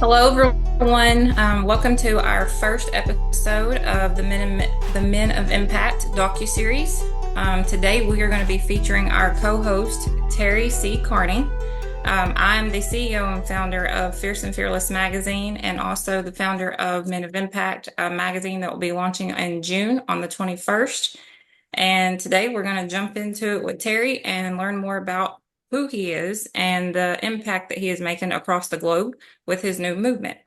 Hello, everyone. Welcome to our first episode of the Men of Impact docuseries. Today, we are going to be featuring our co-host Terry C. Carney. I'm the CEO and founder of Fierce and Fearless magazine, and also the founder of Men of Impact, a magazine that will be launching in June on the 21st. And today, we're going to jump into it with Terry and learn more about who he is and the impact that he is making across the globe with his new movement.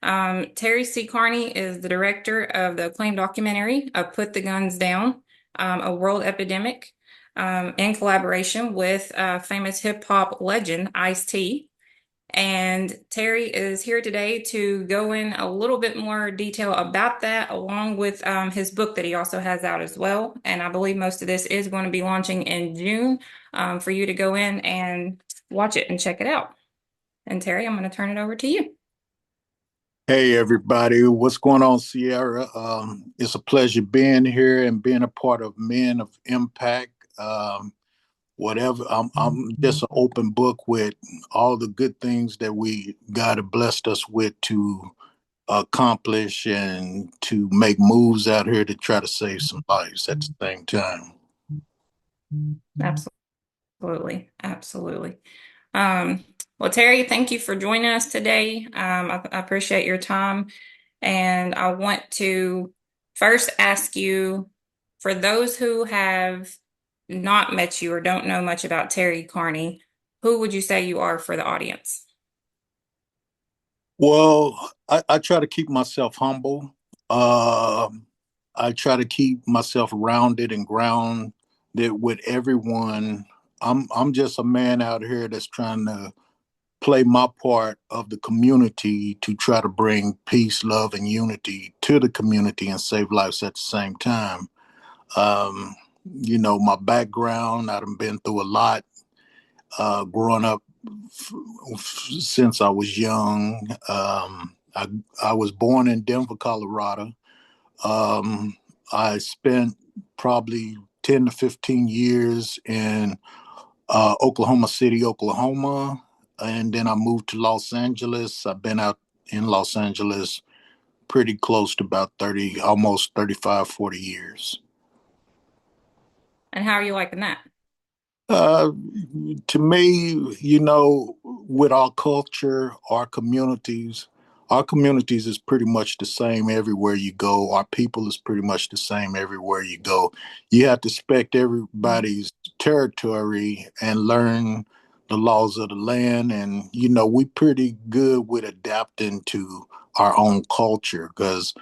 Terry C. Carney is the director of the acclaimed documentary of Put the Guns Down, a world epidemic, in collaboration with famous hip hop legend Ice-T. And Terry is here today to go in a little bit more detail about that, along with his book that he also has out as well. And I believe most of this is going to be launching in June for you to go in and watch it and check it out. And Terry, I'm going to turn it over to you. Hey everybody, what's going on, Sierra? It's a pleasure being here and being a part of Men of Impact. Whatever, I'm just an open book with all the good things that God have blessed us with to accomplish and to make moves out here to try to save some lives at the same time. Absolutely. Absolutely. Um, well, Terry, thank you for joining us today. I appreciate your time. And I want to first ask you, for those who have not met you or don't know much about Terry Carney, who would you say you are for the audience? Well, I try to keep myself humble. Uh, I try to keep myself rounded and grounded with everyone. I'm just a man out here that's trying to play my part of the community to try to bring peace, love, and unity to the community and save lives at the same time. Um, my background, I've been through a lot growing up since I was young. I was born in Denver, Colorado. Um, I spent probably 10 to 15 years in Oklahoma City, Oklahoma. And then I moved to Los Angeles. I've been out in Los Angeles pretty close to about 30, almost 35, 40 years. And how are you liking that? Uh, to me, with our communities is pretty much the same everywhere you go. Our people is pretty much the same everywhere you go. You have to respect everybody's territory and learn the laws of the land. And, we pretty good with adapting to our own culture because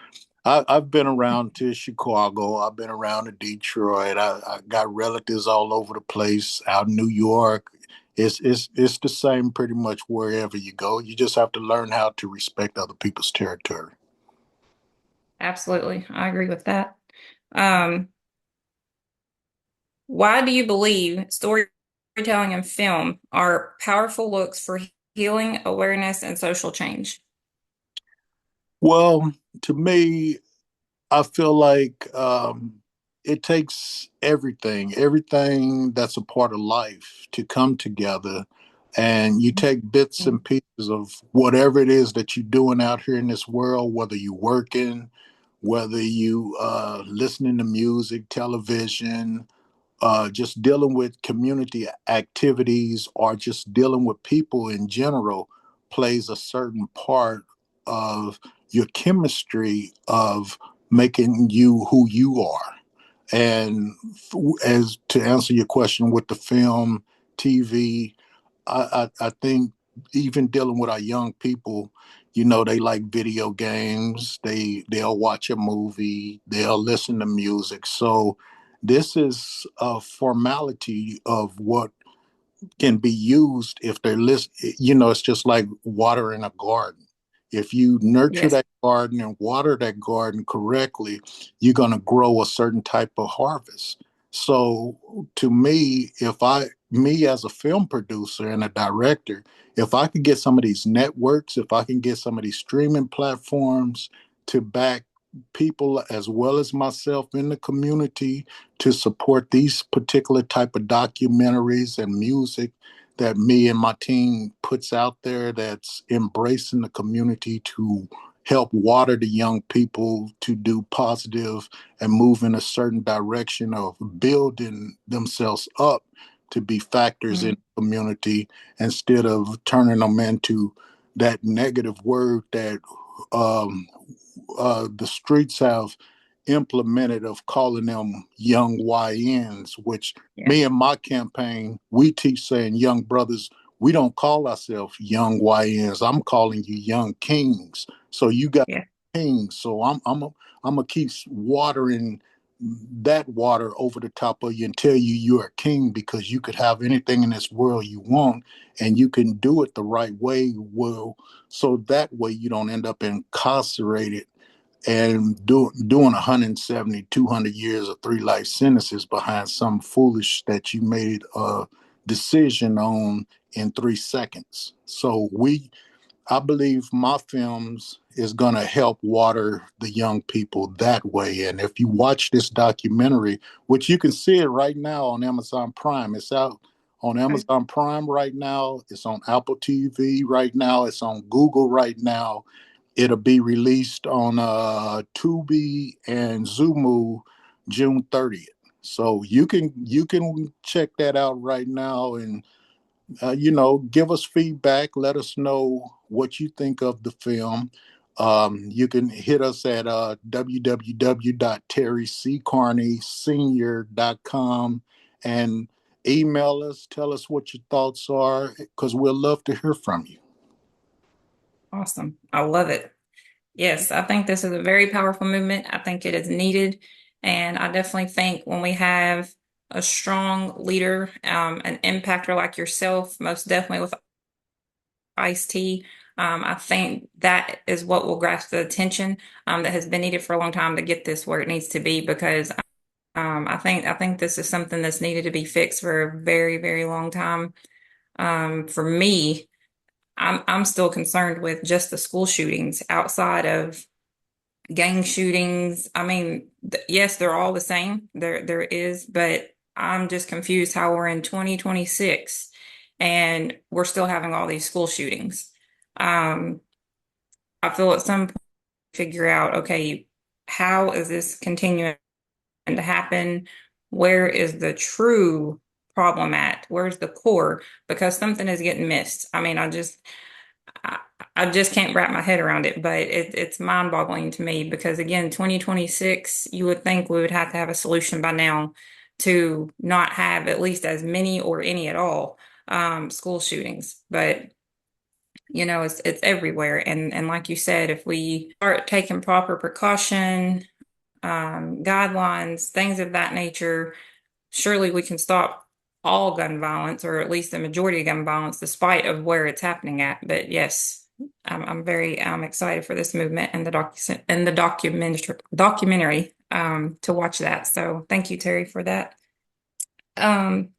I've been around to Chicago. I've been around to Detroit. I got relatives all over the place out in New York. It's the same pretty much wherever you go. You just have to learn how to respect other people's territory. Absolutely. I agree with that. Um, why do you believe storytelling and film are powerful looks for healing, awareness, and social change? Well, to me, I feel like it takes everything that's a part of life to come together. And you take bits and pieces of whatever it is that you're doing out here in this world, whether you're working, whether you listening to music, television, just dealing with community activities, or just dealing with people in general, plays a certain part of your chemistry of making you who you are. And as to answer your question with the film, TV, I think even dealing with our young people, they like video games. They'll watch a movie. They'll listen to music. So this is a formality of what can be used if they're list. It's just like watering a garden. If you nurture Yes, that garden and water that garden correctly, you're going to grow a certain type of harvest. So to me, me as a film producer and a director, if I could get some of these networks, if I can get some of these streaming platforms to back people as well as myself in the community to support these particular type of documentaries and music, that me and my team puts out there that's embracing the community to help water the young people to do positive and move in a certain direction of building themselves up to be factors in Mm. the community instead of turning them into that negative word that um, the streets have implemented of calling them young YNs, which Yeah. me and my campaign, we teach saying young brothers, we don't call ourselves young YNs. I'm calling you young kings. So you got Yeah. kings. So I'm gonna keep watering that water over the top of you and tell you you're a king because you could have anything in this world you want and you can do it the right way. Well, so that way you don't end up incarcerated and doing 170, 200 years of 3 life sentences behind some foolish that you made a decision on in 3 seconds. So I believe my films is going to help water the young people that way. And if you watch this documentary, which you can see it right now on Amazon Prime, it's out on Okay. Amazon Prime right now. It's on Apple TV right now. It's on Google right now. It'll be released on Tubi and Zumu June 30th. So you can check that out right now and give us feedback. Let us know what you think of the film. You can hit us at www.terryccarneysr.com and email us. Tell us what your thoughts are because we'd love to hear from you. Awesome. I love it. Yes, I think this is a very powerful movement. I think it is needed. And I definitely think when we have a strong leader, an impactor like yourself, most definitely with iced tea, I think that is what will grasp the attention that has been needed for a long time to get this where it needs to be because I think this is something that's needed to be fixed for a very, very long time. For me, I'm still concerned with just the school shootings outside of gang shootings. I mean, yes, they're all the same. There is, but I'm just confused how we're in 2026 and we're still having all these school shootings. Um, I feel at some point figure out, okay, how is this continuing to happen? Where is the true problem at? Where's the core? Because something is getting missed. I mean, I, I just can't wrap my head around it, but it's mind-boggling to me because again, 2026, you would think we would have to have a solution by now to not have at least as many or any at all school shootings. But it's everywhere. And like you said, if we start taking proper precaution, guidelines, things of that nature, surely we can stop all gun violence, or at least the majority of gun violence, despite of where it's happening at. But yes, I'm very excited for this movement and the documentary to watch that. So thank you, Terry, for that.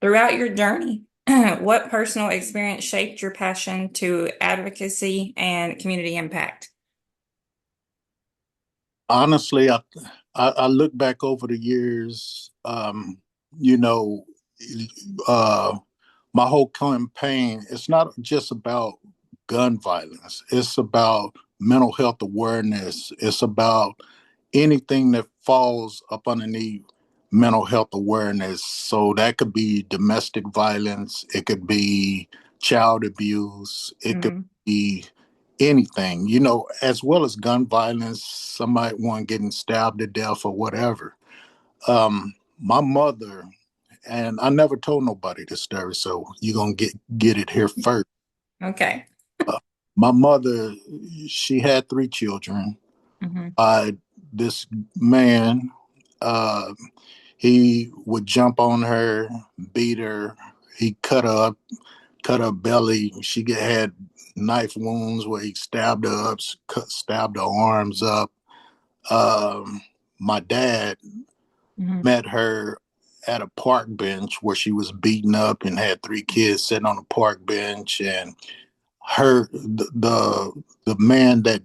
Throughout your journey, what personal experience shaped your passion to advocacy and community impact? Honestly, I look back over the years, you know, uh, my whole campaign, it's not just about gun violence. It's about mental health awareness. It's about anything that falls up underneath mental health awareness. So that could be domestic violence. It could be child abuse. It could Mhm. be anything, as well as gun violence, somebody one getting stabbed to death or whatever. My mother, and I never told nobody this story, so you're gonna get it here first. Okay. Uh, my mother, she had 3 children. Hmm. This man, uh, he would jump on her, beat her. He cut her belly. She had knife wounds where he stabbed her up, stabbed her arms up. My dad Hmm. met her at a park bench where she was beaten up and had 3 kids sitting on a park bench. And the man that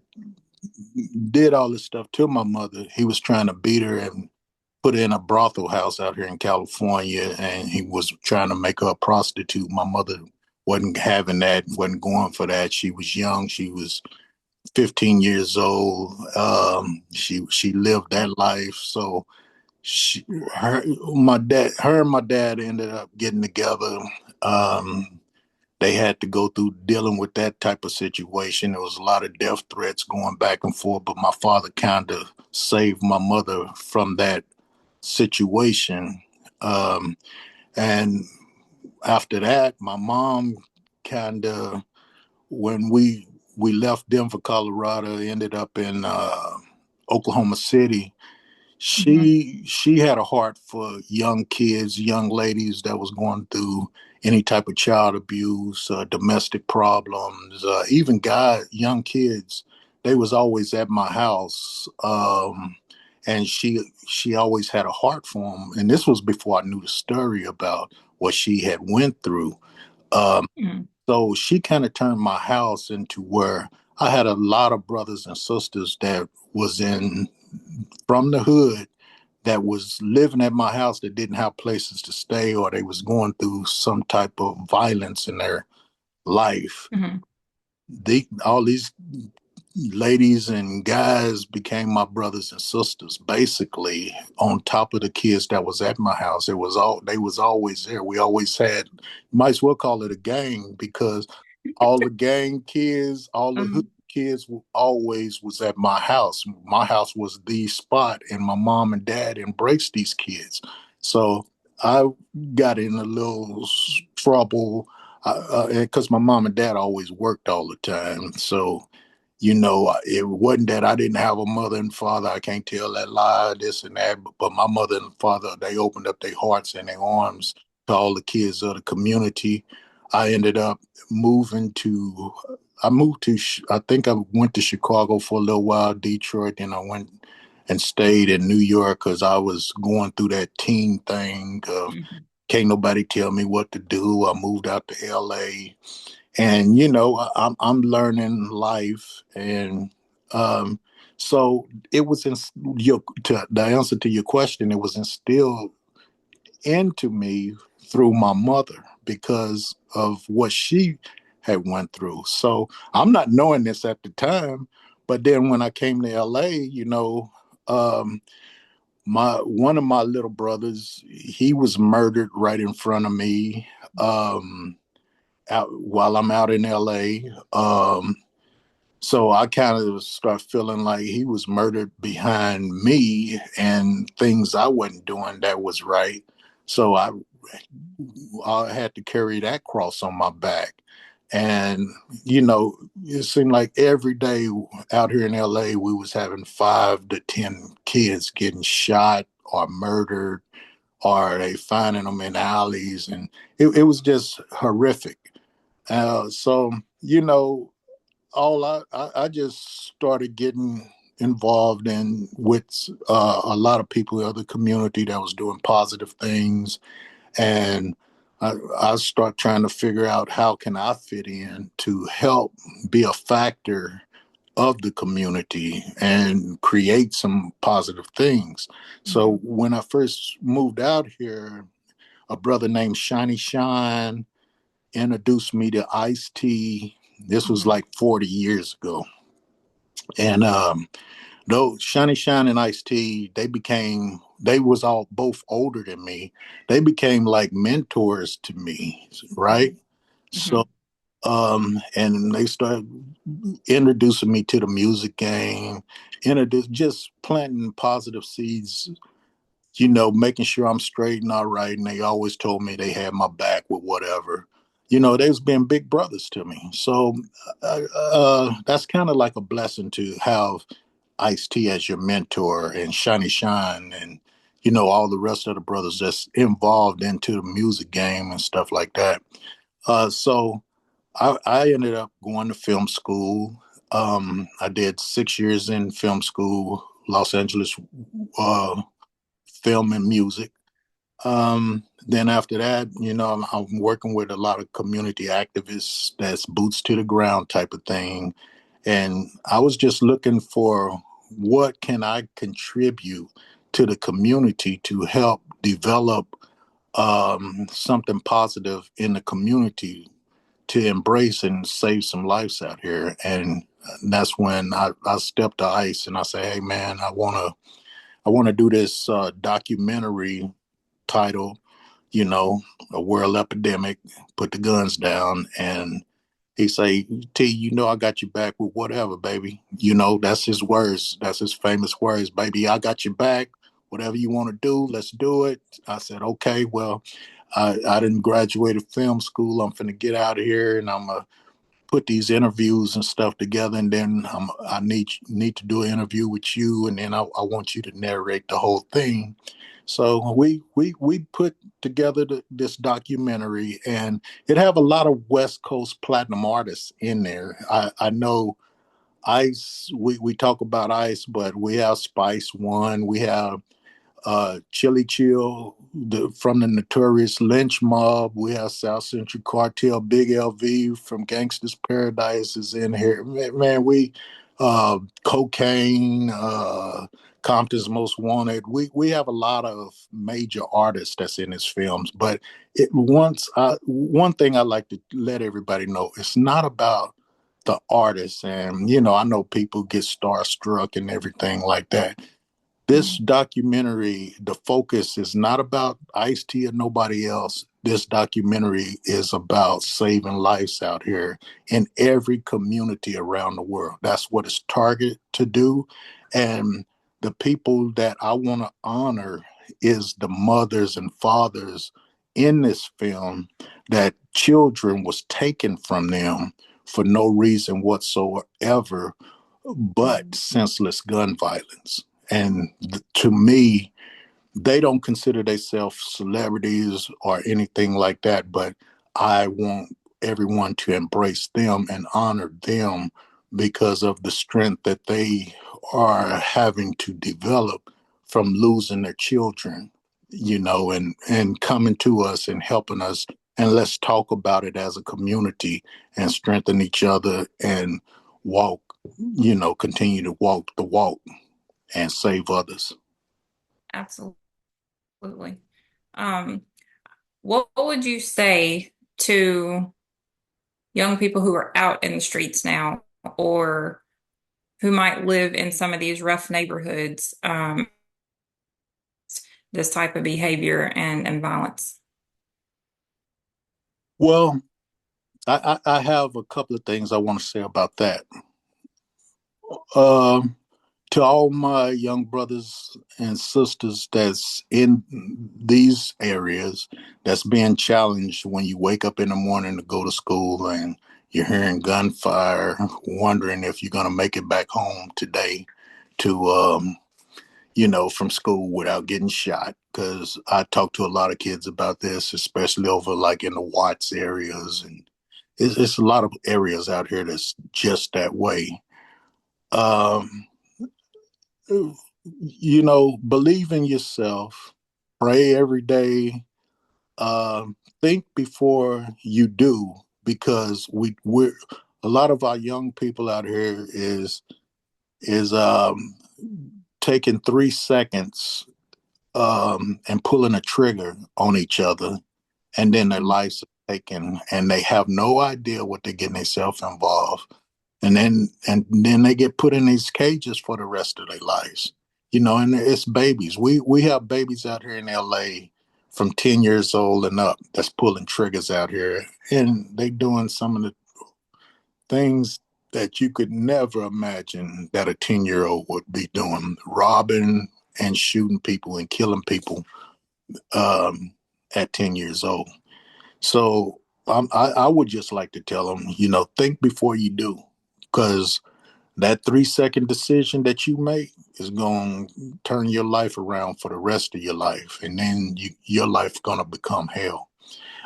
did all this stuff to my mother, he was trying to beat her and put her in a brothel house out here in California, and he was trying to make her a prostitute. My mother wasn't having that, wasn't going for that. She was young. She was 15 years old. She lived that life. So she, her and my dad ended up getting together. Um, they had to go through dealing with that type of situation. There was a lot of death threats going back and forth, but my father kind of saved my mother from that situation. Um, and after that, my mom kind of, when we left Denver, Colorado, ended up in Oklahoma City. Mhm. She had a heart for young kids, young ladies that was going through any type of child abuse, domestic problems, even guys, young kids. They was always at my house, and she always had a heart for them. And this was before I knew the story about what she had went through. Um, Mhm. so she kind of turned my house into where I had a lot of brothers and sisters that was in from the hood that was living at my house that didn't have places to stay or they was going through some type of violence in their life. Mhm. All these ladies and guys became my brothers and sisters basically on top of the kids that was at my house. It was all they was always there. We always had, might as well call it a gang, because all the gang kids, all the hood Um, kids always was at my house. My house was the spot, and my mom and dad embraced these kids. So I got in a little trouble because my mom and dad always worked all the time. So it wasn't that I didn't have a mother and father. I can't tell that lie, this and that. But my mother and father, they opened up their hearts and their arms to all the kids of the community. I ended up moving to, I moved to, I think I went to Chicago for a little while, Detroit, and I went and stayed in New York because I was going through that teen thing of mhm. can't nobody tell me what to do. I moved out to LA, and I'm learning life, and um, so it was in the answer to your question. It was instilled into me through my mother because of what she had went through. So I'm not knowing this at the time, but then when I came to LA, um, my one of my little brothers, he was murdered right in front of me. Out while I'm out in LA. So I kind of start feeling like he was murdered behind me and things I wasn't doing that was right. So I had to carry that cross on my back. And, it seemed like every day out here in LA, we was having 5 to 10 kids getting shot or murdered, or they finding them in alleys. And it was just horrific. So all I just started getting involved in with a lot of people in the community that was doing positive things, and I start trying to figure out how can I fit in to help be a factor of the community and create some positive things. So Mhm. when I first moved out here, a brother named Shiny Shine introduced me to iced tea. This was Mhm. like 40 years ago. And though Shiny Shine and Ice T, they was all both older than me. They became like mentors to me, right? So Mhm. and they started introducing me to the music game, just planting positive seeds, making sure I'm straight and all right. And they always told me they had my back with whatever. They've been big brothers to me. So that's kind of like a blessing to have Ice T as your mentor and Shiny Shine and, all the rest of the brothers that's involved into the music game and stuff like that. So I ended up going to film school. I did 6 years in film school, Los Angeles film and music. Then after that, I'm working with a lot of community activists that's boots to the ground type of thing. And I was just looking for what can I contribute to the community to help develop something positive in the community to embrace and save some lives out here. And that's when I stepped to ice and I say, hey man, I wanna do this documentary title, you know, a world epidemic, put the guns down. And he say, T, you know, I got you back with whatever, baby. You know, that's his words. That's his famous words, baby. I got your back. Whatever you want to do, let's do it. I said, okay, well, I didn't graduate film school. I'm finna get out of here and I'm gonna put these interviews and stuff together. And then I need to do an interview with you. And then I want you to narrate the whole thing. So we put together this documentary, and it have a lot of West Coast platinum artists in there. I know Ice. We talk about Ice, but we have Spice One. We have Chili Chill from the Notorious Lynch Mob. We have South Central Cartel, Big LV from Gangsta's Paradise is in here. Man, we Cocaine, Compton's Most Wanted. We have a lot of major artists that's in his films. But one thing I like to let everybody know, it's not about the artists. And you know, I know people get starstruck and everything like that. This documentary, the focus is not about Ice-T or nobody else. This documentary is about saving lives out here in every community around the world. That's what it's targeted to do. And the people that I want to honor is the mothers and fathers in this film that children was taken from them for no reason whatsoever but senseless gun violence. And to me, they don't consider themselves celebrities or anything like that, but I want everyone to embrace them and honor them because of the strength that they are having to develop from losing their children, you know, and coming to us and helping us. And let's talk about it as a community and strengthen each other and walk, you know, continue to walk the walk and save others. Absolutely. Um, what would you say to young people who are out in the streets now or who might live in some of these rough neighborhoods, this type of behavior and violence? Well, I have a couple of things I want to say about that. Um, to all my young brothers and sisters that's in these areas that's being challenged when you wake up in the morning to go to school and you're hearing gunfire, wondering if you're going to make it back home today to, you know, from school without getting shot. Because I talk to a lot of kids about this, especially over like in the Watts areas. And it's a lot of areas out here that's just that way. Um, you know, believe in yourself, pray every day, think before you do, because we're a lot of our young people out here is taking 3 seconds and pulling a trigger on each other, and then their lives are taken, and they have no idea what they're getting themselves involved, and then they get put in these cages for the rest of their lives. You know, and it's babies. We have babies out here in LA from 10 years old and up that's pulling triggers out here, and they doing some of the things that you could never imagine that a 10-year-old would be doing, robbing and shooting people and killing people um, at 10 years old. So I would just like to tell them, you know, think before you do, because that 3 second decision that you make is going to turn your life around for the rest of your life. And then your life going to become hell.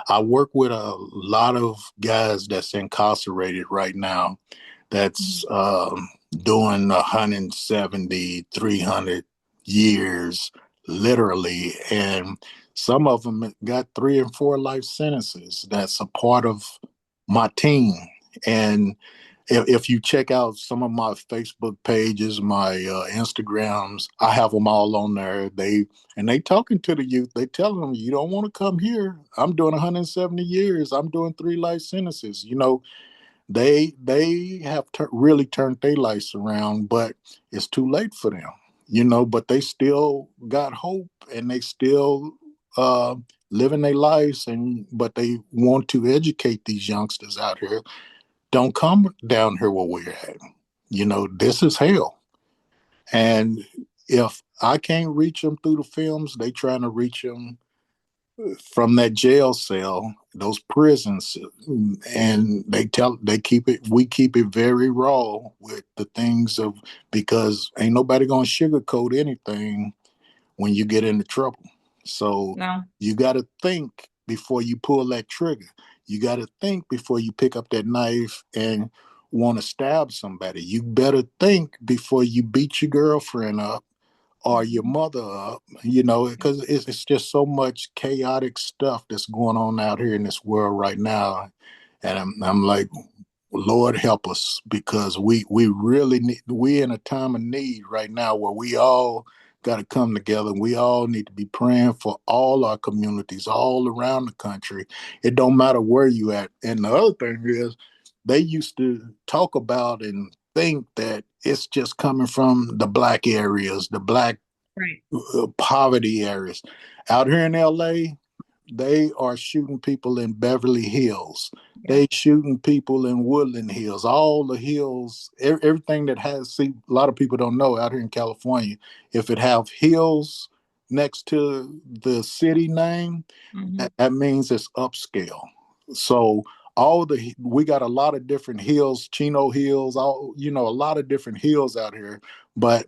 I work with a lot of guys that's incarcerated right now that's doing 170, 300 years, literally. And some of them got 3 and 4 life sentences. That's a part of my team. And if you check out some of my Facebook pages, my Instagrams, I have them all on there. They talking to the youth. They telling them, you don't want to come here. I'm doing 170 years. I'm doing 3 life sentences. They have really turned their lives around, but it's too late for them. But they still got hope, and they still uh, living their lives, but they want to educate these youngsters out here. Don't come down here where we're at. This is hell. And if I can't reach them through the films, they trying to reach them from that jail cell, those prisons, and we keep it very raw with the things of, because ain't nobody gonna sugarcoat anything when you get into trouble. So No. you got to think before you pull that trigger. You got to think before you pick up that knife and want to stab somebody. You better think before you beat your girlfriend up or your Mhm. mother up, because it's just so much chaotic stuff that's going on out here in this world right now. And I'm like, Lord help us, because we really need, we in a time of need right now where we all got to come together. We all need to be praying for all our communities all around the country. It don't matter where you at. And the other thing is, they used to talk about and think that it's just coming from the black areas, the black Right. poverty areas. Out here in LA, they are shooting people in Beverly Hills. Yeah. They shooting people in Woodland Hills. All the hills, everything that has. See, a lot of people don't know out here in California, if it have hills next to the city name, Hmm. that means it's upscale. So we got a lot of different hills, Chino Hills, a lot of different hills out here, but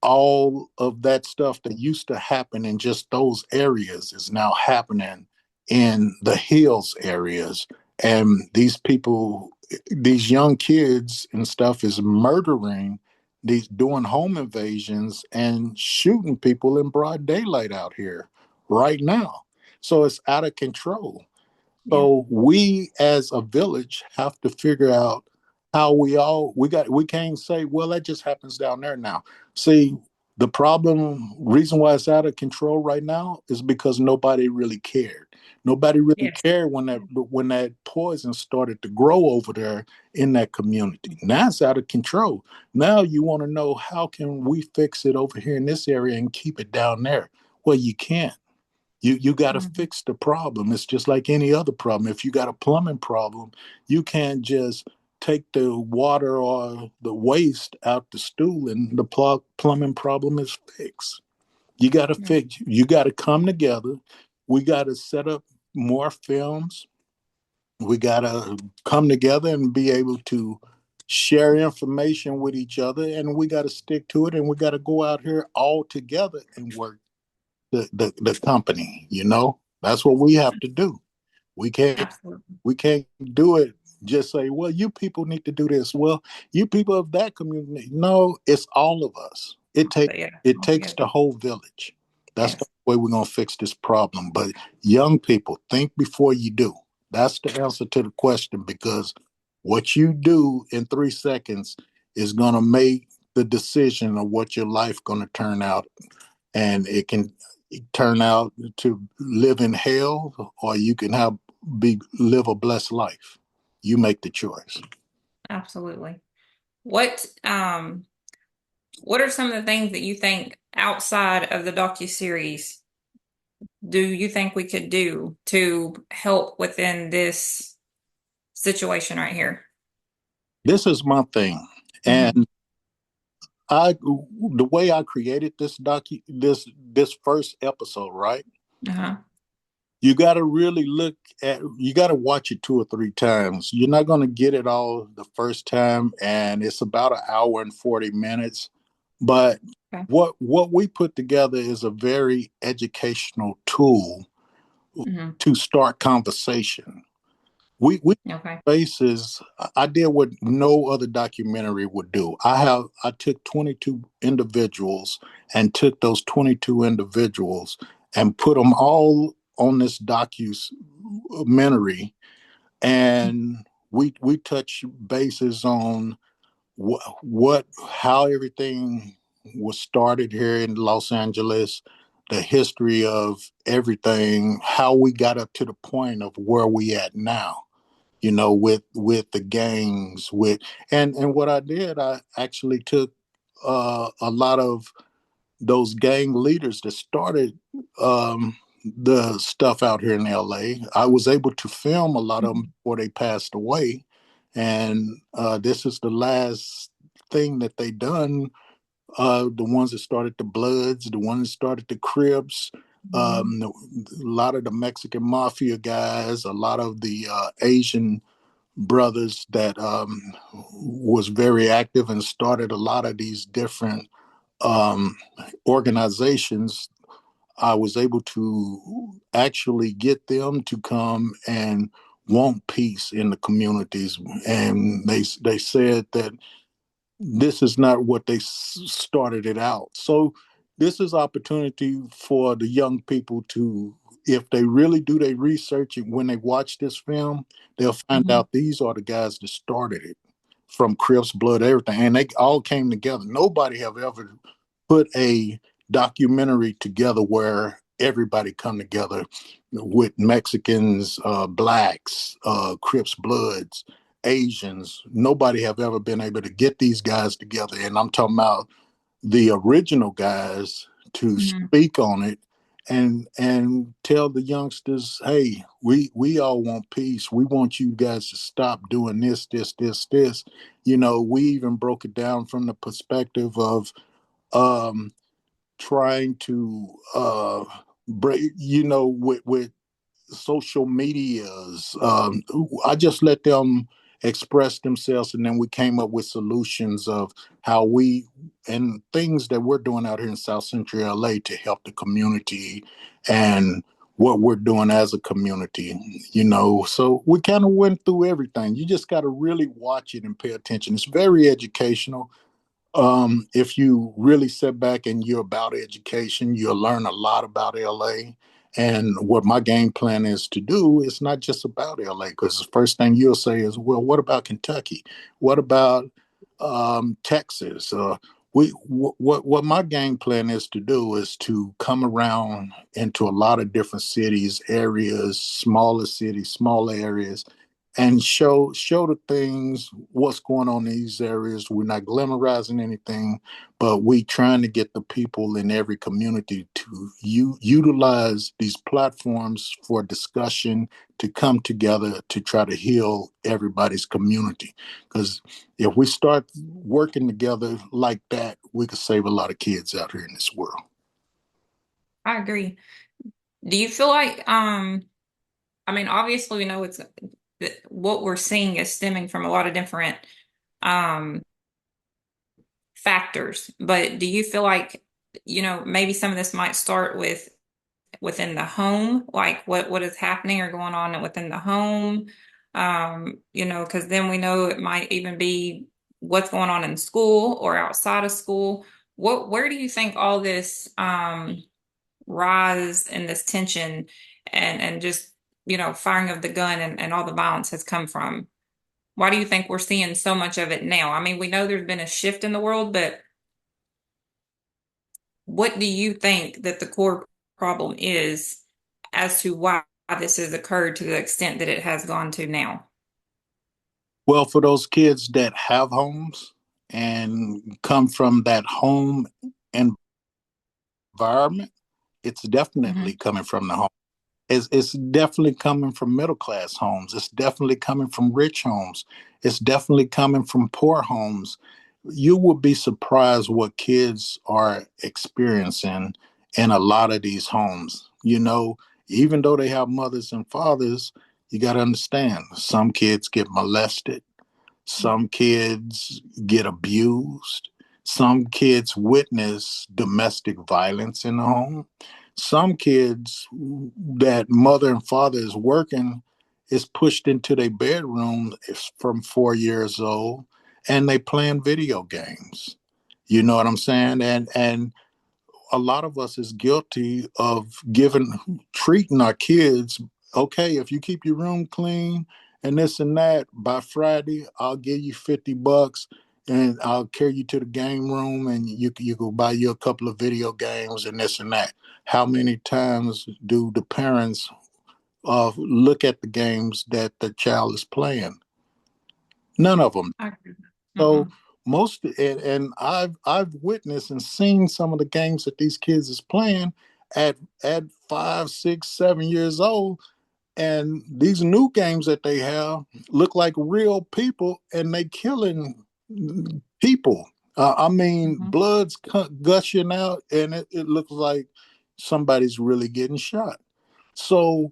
all of that stuff that used to happen in just those areas is now happening in the hills areas. And these people, these young kids and stuff, is murdering, these doing home invasions and shooting people in broad daylight out here right now. So it's out of control. Yeah. So we as a village have to figure out how we can't say, well, that just happens down there now. See, the reason why it's out of control right now is because nobody really cared. Nobody really Yes. cared when that poison started to grow over there in that community. Now it's out of control. Now you want to know, how can we fix it over here in this area and keep it down there? Well, you can't. You got to Hmm. fix the problem. It's just like any other problem. If you got a plumbing problem, you can't just take the water or the waste out the stool and the plumbing problem is fixed. You got to fix. You got to come together. We got to set up more films. We got to come together and be able to share information with each other, and we got to stick to it, and we got to go out here all together and work the company. That's what we have to do. We can't Absolutely. we can't do it, just say, well, you people need to do this. Well, you people of that community. No, it's all of us. But yeah, It takes altogether. the whole village. That's the Yes. way we're gonna fix this problem. But young people, think before you do. That's the answer to the question, because what you do in 3 seconds is gonna make the decision of what your life gonna turn out. And it can turn out to live in hell, or you can live a blessed life. You make the choice. Absolutely. What are some of the things that you think outside of the docuseries do you think we could do to help within this situation right here? This is my thing. Hmm. And the way I created this first episode, right? Uh-huh. You got to really you got to watch it 2 or 3 times. You're not going to get it all the first time, and it's about an hour and 40 minutes. But Okay. what we put together is a very educational tool Hmm. to start conversation. We Okay. bases. I did what no other documentary would do. I took 22 individuals and took those 22 individuals and put them all on this documentary, and we touch bases on how everything was started here in Los Angeles, the history of everything, how we got up to the point of where we at now. With the gangs, and what I did, I actually took a lot of those gang leaders that started the stuff out here in LA. I was able to film a lot of them before they passed away. And this is the last thing that they done. The ones that started the Bloods, the ones that started the Crips, a lot of the Mexican mafia guys, a lot of the Asian brothers that was very active and started a lot of these different um, organizations. I was able to actually get them to come and want peace in the communities, and they said that this is not what they started it out. So this is opportunity for the young people to, if they really do their research and when they watch this film, they'll find out these are the guys that started it, from Crips, Blood, everything, and they all came together. Nobody have ever put a documentary together where everybody come together with Mexicans, blacks, Crips, Bloods, Asians. Nobody have ever been able to get these guys together. And I'm talking about the original guys to speak on it and tell the youngsters, hey, we all want peace. We want you guys to stop doing this. We even broke it down from the perspective of um, trying to break, with social medias. I just let them express themselves, and then we came up with solutions of how we and things that we're doing out here in South Central LA to help the community and what we're doing as a community. So we kind of went through everything. You just got to really watch it and pay attention. It's very educational. If you really sit back and you're about education, you'll learn a lot about LA. And what my game plan is to do is not just about LA, because the first thing you'll say is, well, what about Kentucky? What about Texas? What my game plan is to do is to come around into a lot of different cities, smaller areas, and show the things, what's going on in these areas. We're not glamorizing anything, but we trying to get the people in every community to utilize these platforms for discussion, to come together to try to heal everybody's community. Because if we start working together like that, we could save a lot of kids out here in this world. I agree. Do you feel like, I mean, obviously we know what we're seeing is stemming from a lot of different um factors, but do you feel like, maybe some of this might start within the home, like what is happening or going on within the home? Because then we know it might even be what's going on in school or outside of school. Where do you think all this rise in this tension and just, firing of the gun and all the violence has come from? Why do you think we're seeing so much of it now? I mean, we know there's been a shift in the world, but what do you think that the core problem is as to why this has occurred to the extent that it has gone to now? Well, for those kids that have homes and come from that home environment, it's definitely Hmm. coming from the home. It's definitely coming from middle class homes. It's definitely coming from rich homes. It's definitely coming from poor homes. You would be surprised what kids are experiencing in a lot of these homes. Even though they have mothers and fathers, you got to understand some kids get molested, some kids get abused. Some kids witness domestic violence in the home. Some kids that mother and father is working is pushed into their bedroom from 4 years old, and they playing video games. You know what I'm saying? And a lot of us is guilty of treating our kids, okay, if you keep your room clean and this and that. By Friday, I'll give you $50 and I'll carry you to the game room and you go buy you a couple of video games and this and that. How many times do the parents look at the games that the child is playing? None of them. Okay. So Mm-mm. and I've witnessed and seen some of the games that these kids is playing at 5, 6, 7 years old, and these new games that they have look like real people, and they killing people. I mean, Mm-hmm. blood's gushing out, and it looks like somebody's really getting shot. So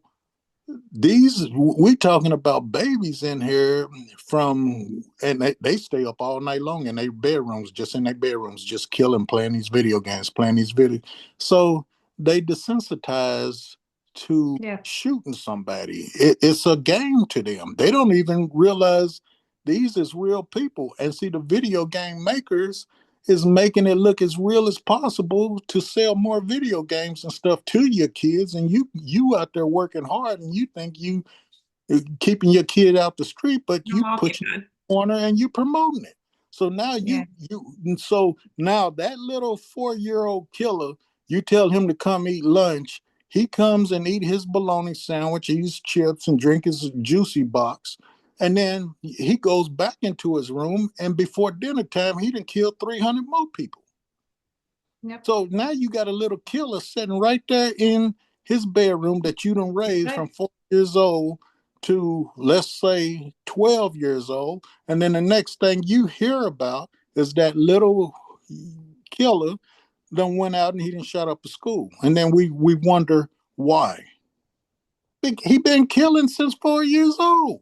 these we talking about babies in here from, and they stay up all night long in their bedrooms, just in their bedrooms, just killing, playing these video games, playing these video. So they desensitized to Yeah. shooting somebody. It's a game to them. They don't even realize these is real people. And see, the video game makers is making it look as real as possible to sell more video games and stuff to your kids, and you out there working hard and you think you keeping your kid out the street, but No, you I'll put get your good. corner and you promoting it. So now Yeah. so now that little 4 year old killer, you tell him to come eat lunch, he comes and eat his bologna sandwich, eats chips and drink his juicy box, and then he goes back into his room, and before dinner time he done killed 300 more people. Yep. So now you got a little killer sitting right there in his bedroom that you done raised Good. from 4 years old to, let's say, 12 years old. And then the next thing you hear about is that little killer done went out and he didn't shut up a school. And then we wonder why. He been killing since 4 years old.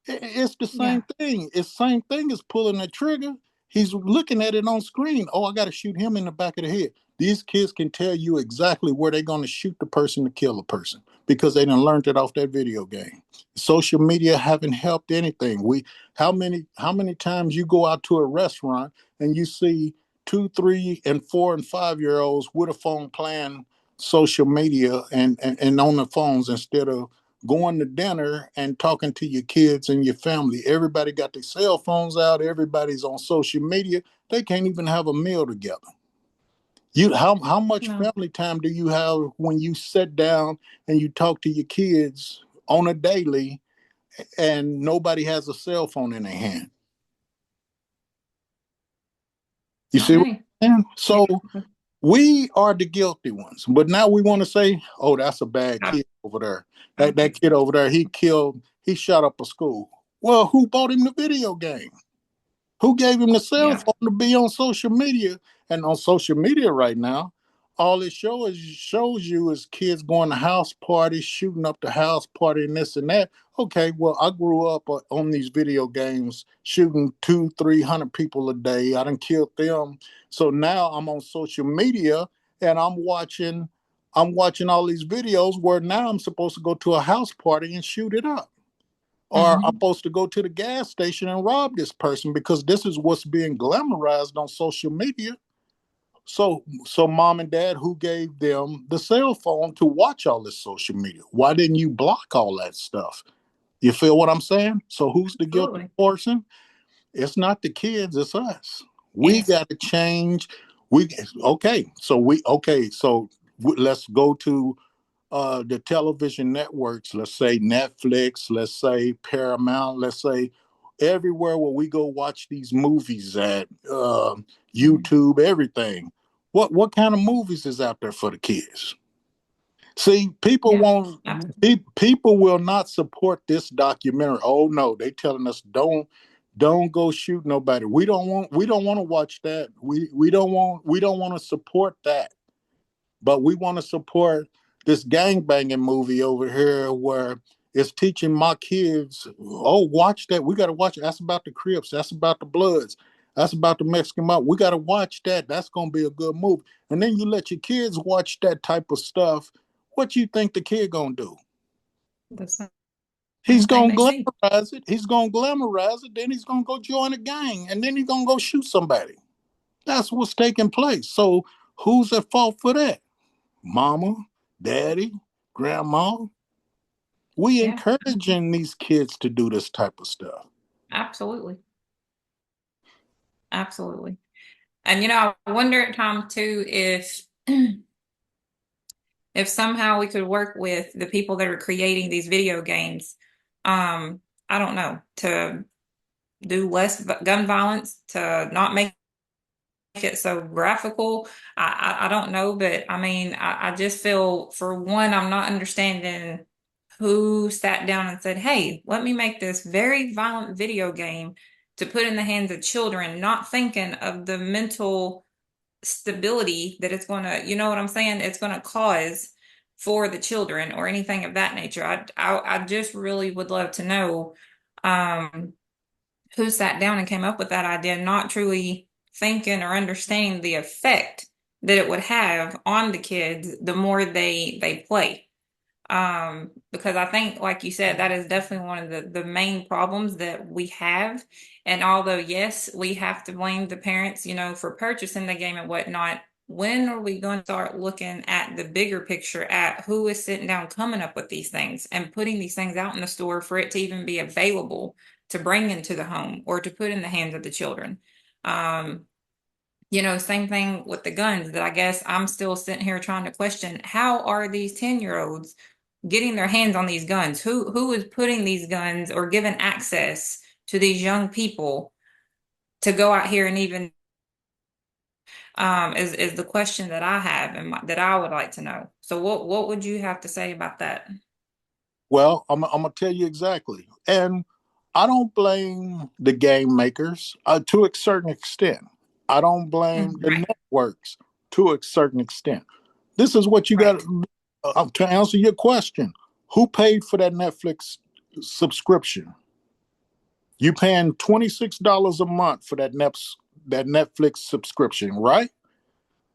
It's the Yeah. same thing. It's the same thing as pulling the trigger. He's looking at it on screen. Oh, I got to shoot him in the back of the head. These kids can tell you exactly where they're going to shoot the person to kill the person because they done learned it off that video game. Social media haven't helped anything. How many times you go out to a restaurant and you see 2, 3, and 4 and 5 year olds with a phone playing social media and on the phones instead of going to dinner and talking to your kids and your family. Everybody got their cell phones out. Everybody's on social media. They can't even have a meal together. How much No. family time do you have when you sit down and you talk to your kids on a daily and nobody has a cell phone in their hand? You Not see what many. I'm saying? Yeah. So we are the guilty ones, but now we want to say, "Oh, that's a bad God. kid over there. That Oh, that kid over there, he shot up a school." Well, who bought him the video game? Who gave him the cell yeah. phone to be on social media? And on social media right now, all it shows you is kids going to house parties, shooting up the house party, and this and that. Okay, well, I grew up on these video games, shooting 200, 300 people a day. I done killed them. So now I'm on social media and I'm watching all these videos where now I'm supposed to go to a house party and shoot it up, or I'm Mm-hmm. supposed to go to the gas station and rob this person because this is what's being glamorized on social media. So mom and dad, who gave them the cell phone to watch all this social media? Why didn't you block all that stuff? You feel what I'm saying? So who's the guilty Absolutely. person? It's not the kids, it's us. We Yes. got to change. We okay. So let's go to the television networks, let's say Netflix, let's say Paramount, let's say everywhere where we go watch these movies at, Mm-hmm. YouTube, everything. What kind of movies is out there for the kids? See, people Yeah. won't. Absolutely. People will not support this documentary. Oh no, they telling us don't go shoot nobody. We don't want to watch that. We don't want to support that, but we want to support this gangbanging movie over here where it's teaching my kids, oh, watch that. We got to watch it. That's about the Crips. That's about the Bloods. That's about the Mexican mob. We got to watch that. That's going to be a good movie. And then you let your kids watch that type of stuff. What you think the kid going to do? The He's same thing going they to see. glamorize it. He's going to glamorize it. Then he's going to go join a gang. And then he's going to go shoot somebody. That's what's taking place. So who's at fault for that? Mama, daddy, grandma. We Yeah, encouraging these kids to do this type of stuff. absolutely. Absolutely. And I wonder at times too if somehow we could work with the people that are creating these video games, I don't know, to do less gun violence, to not make it so graphical. I don't know, but I mean, I just feel for one, I'm not understanding who sat down and said, "Hey, let me make this very violent video game to put in the hands of children," not thinking of the mental stability that it's going to, you know what I'm saying? It's going to cause for the children or anything of that nature. I just really would love to know, um, who sat down and came up with that idea, not truly thinking or understanding the effect that it would have on the kids the more they play. Because I think, like you said, that is definitely one of the main problems that we have. And although, yes, we have to blame the parents, for purchasing the game and whatnot, when are we going to start looking at the bigger picture at who is sitting down coming up with these things and putting these things out in the store for it to even be available to bring into the home or to put in the hands of the children? Um, same thing with the guns that I guess I'm still sitting here trying to question. How are these 10-year-olds getting their hands on these guns? Who is putting these guns or giving access to these young people to go out here and even is the question that I have and that I would like to know. So what would you have to say about that? Well, I'm gonna tell you exactly, and I don't blame the game makers to a certain extent. I don't blame the Right, networks to a certain extent. This is what you got right. to answer your question. Who paid for that Netflix subscription? You paying $26 a month for that Netflix subscription, right?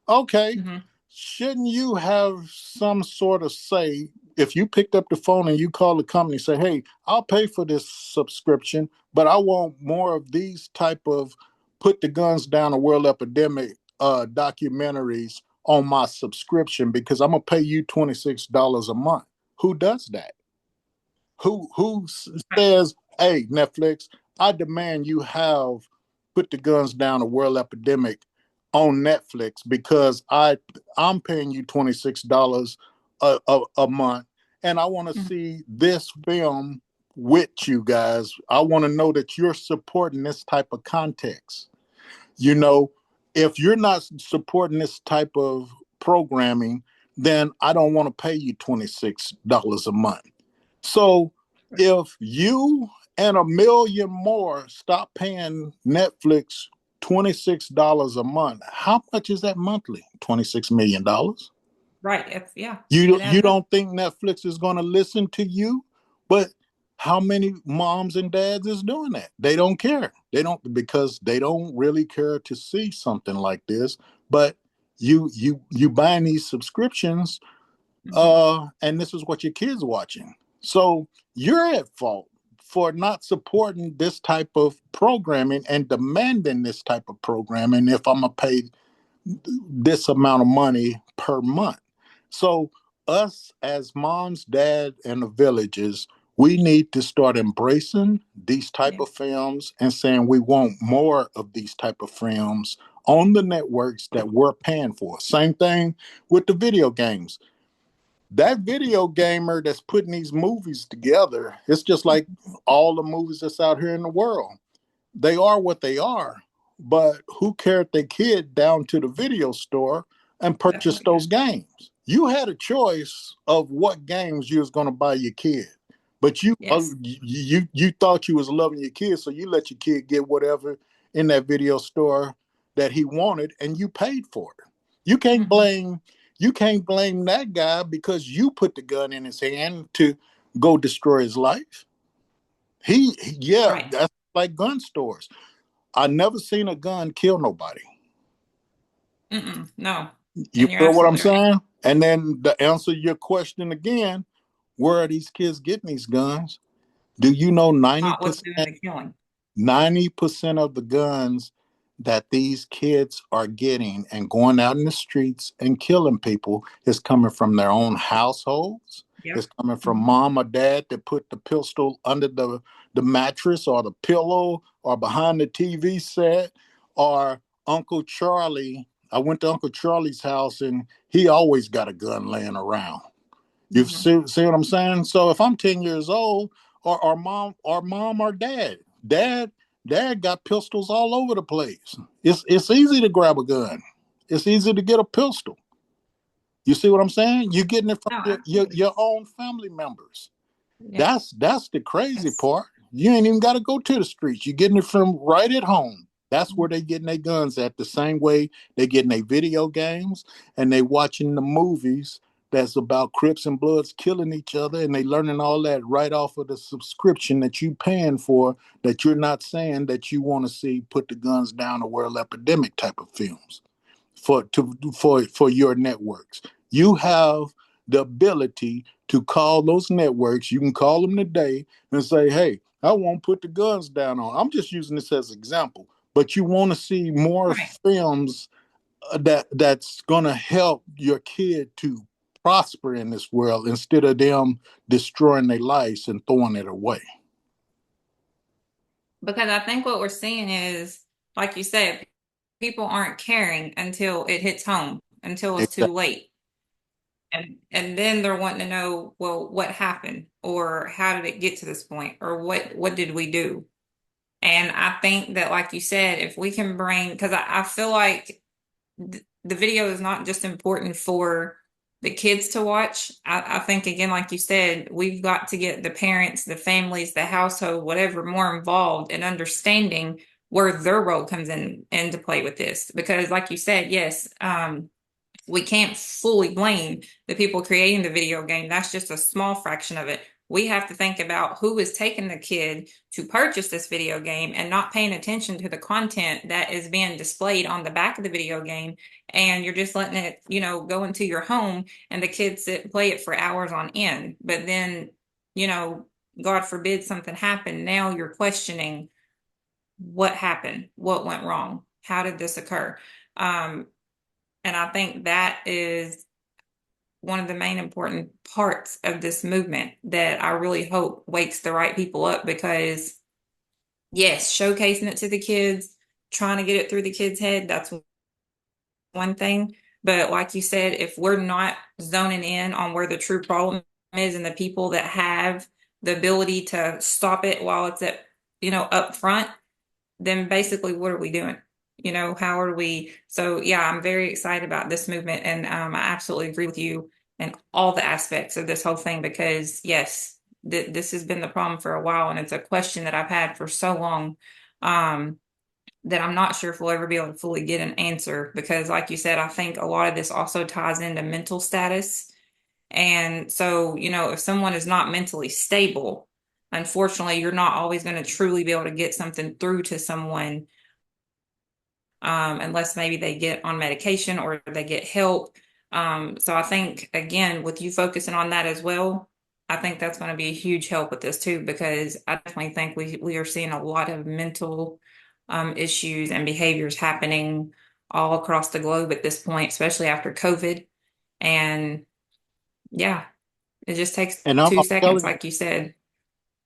Okay. Hmm. Shouldn't you have some sort of say if you picked up the phone and you call the company and say, "Hey, I'll pay for this subscription, but I want more of these type of put the guns down a world epidemic documentaries on my subscription because I'm gonna pay you $26 a month." Who does that? Who says, "Hey, Netflix, I demand you have put the guns down a world epidemic on Netflix because I'm paying you $26 a month, and I want to Hmm. see this film with you guys. I want to know that you're supporting this type of context. You know, if you're not supporting this type of programming, then I don't want to pay you $26 a month." So if you and a million more stop paying Netflix $26 a month, how much is that monthly? $26 million. Right. Yeah, You it you adds up. don't think Netflix is going to listen to you? But how many moms and dads is doing that? They don't care. They don't because they don't really care to see something like this. But you buying these subscriptions Hmm. and this is what your kids watching. So you're at fault for not supporting this type of programming and demanding this type of programming if I'm gonna pay this amount of money per month. So us as moms, dad, and the villages, we need to start embracing these type Yeah. of films and saying we want more of these type of films on the networks that we're paying for. Same thing with the video games. That video gamer that's putting these movies together, it's just like all the movies that's out here in the world. They are what they are, but who carried their kid down to the video store and purchased Definitely. Yeah. those games? You had a choice of what games you was going to buy your kid, but Yes. you thought you was loving your kid, so you let your kid get whatever in that video store that he wanted, and you paid for it. You can't Hmm. blame you can't blame that guy because you put the gun in his hand to go destroy his life. Yeah, Right. that's like gun stores. I never seen a gun kill nobody. Mm-mm. No. You And you're feel what I'm absolutely right. saying? And then to answer your question again, where are these kids getting these guns? Do you know Not what's doing the killing. 90% of the guns that these kids are getting and going out in the streets and killing people is coming from their own households Yep. It's coming from Mhm. mom or dad that put the pistol under the mattress or the pillow or behind the TV set, or Uncle Charlie. I went to Uncle Charlie's house and he always got a gun laying around. You Mhm. see what I'm saying? So if I'm 10 years old, or mom or dad got pistols all over the place. It's easy to grab a gun. It's easy to get a pistol. You see what I'm saying? You're getting it from No, your absolutely. own family members. Yes. That's the crazy part. You ain't even got to go to the streets. You're getting it from right at home. That's where they getting their guns at. The same way they getting their video games and they watching the movies that's about Crips and Bloods killing each other, and they learning all that right off of the subscription that you paying for. That you're not saying that you want to see put the guns down, or world epidemic type of films for your networks. You have the ability to call those networks. You can call them today and say, "Hey, I won't put the guns down on." I'm just using this as an example, but you want to see more Right. films that's going to help your kid to prosper in this world instead of them destroying their lives and throwing it away. Because I think what we're seeing is, like you said, people aren't caring until it hits home, until it's too Exactly. late. And then they're wanting to know, well, what happened? Or how did it get to this point? Or what did we do? And I think that, like you said, if we can bring, because I feel like the video is not just important for the kids to watch. I think, again, like you said, we've got to get the parents, the families, the household, whatever, more involved in understanding where their role comes in into play with this. Because, like you said, yes, we can't fully blame the people creating the video game. That's just a small fraction of it. We have to think about who is taking the kid to purchase this video game and not paying attention to the content that is being displayed on the back of the video game. And you're just letting it, go into your home and the kids sit and play it for hours on end. But then, you know, God forbid something happened. Now you're questioning what happened, what went wrong, how did this occur? Um, and I think that is one of the main important parts of this movement that I really hope wakes the right people up because, yes, showcasing it to the kids, trying to get it through the kids' head, that's one thing. But like you said, if we're not zoning in on where the true problem is and the people that have the ability to stop it while it's at, up front, then basically what are we doing? How are we? So yeah, I'm very excited about this movement, and I absolutely agree with you in all the aspects of this whole thing because yes, this has been the problem for a while, and it's a question that I've had for so long um, that I'm not sure if we'll ever be able to fully get an answer because, like you said, I think a lot of this also ties into mental status. And so, if someone is not mentally stable, unfortunately, you're not always going to truly be able to get something through to someone unless maybe they get on medication or they get help. So I think, again, with you focusing on that as well, I think that's going to be a huge help with this too, because I definitely think we are seeing a lot of mental issues and behaviors happening all across the globe at this point, especially after COVID. And yeah, it just takes And I'm, two I'm seconds, telling like you said.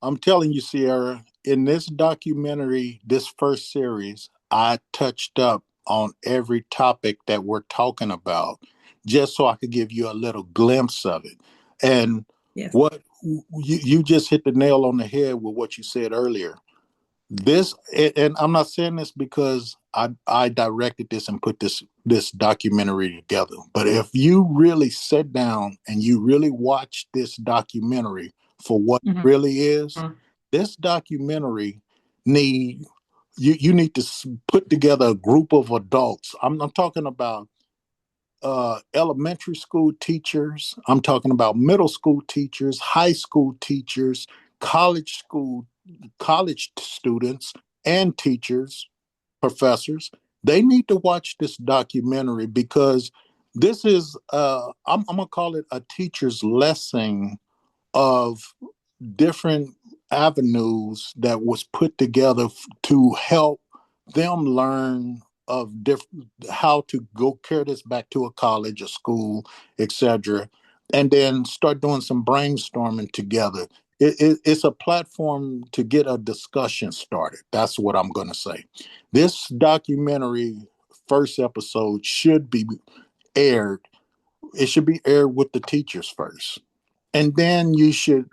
I'm telling you, Sierra, in this documentary, this first series, I touched up on every topic that we're talking about, just so I could give you a little glimpse of it. And Yes. what you just hit the nail on the head with what you said earlier. This, and I'm not saying this because I directed this and put this documentary together, but if you really sit down and you really watch this documentary for what it Mhm. really is, this documentary need you need to put together a group of adults. I'm talking about elementary school teachers. I'm talking about middle school teachers, high school teachers, college students and teachers, professors. They need to watch this documentary because this is I'm gonna call it a teacher's lesson of different avenues that was put together to help them learn of different how to go carry this back to a college, a school, etc. and then start doing some brainstorming together. It's a platform to get a discussion started. That's what I'm going to say. This documentary first episode should be aired. It should be aired with the teachers first, and then you should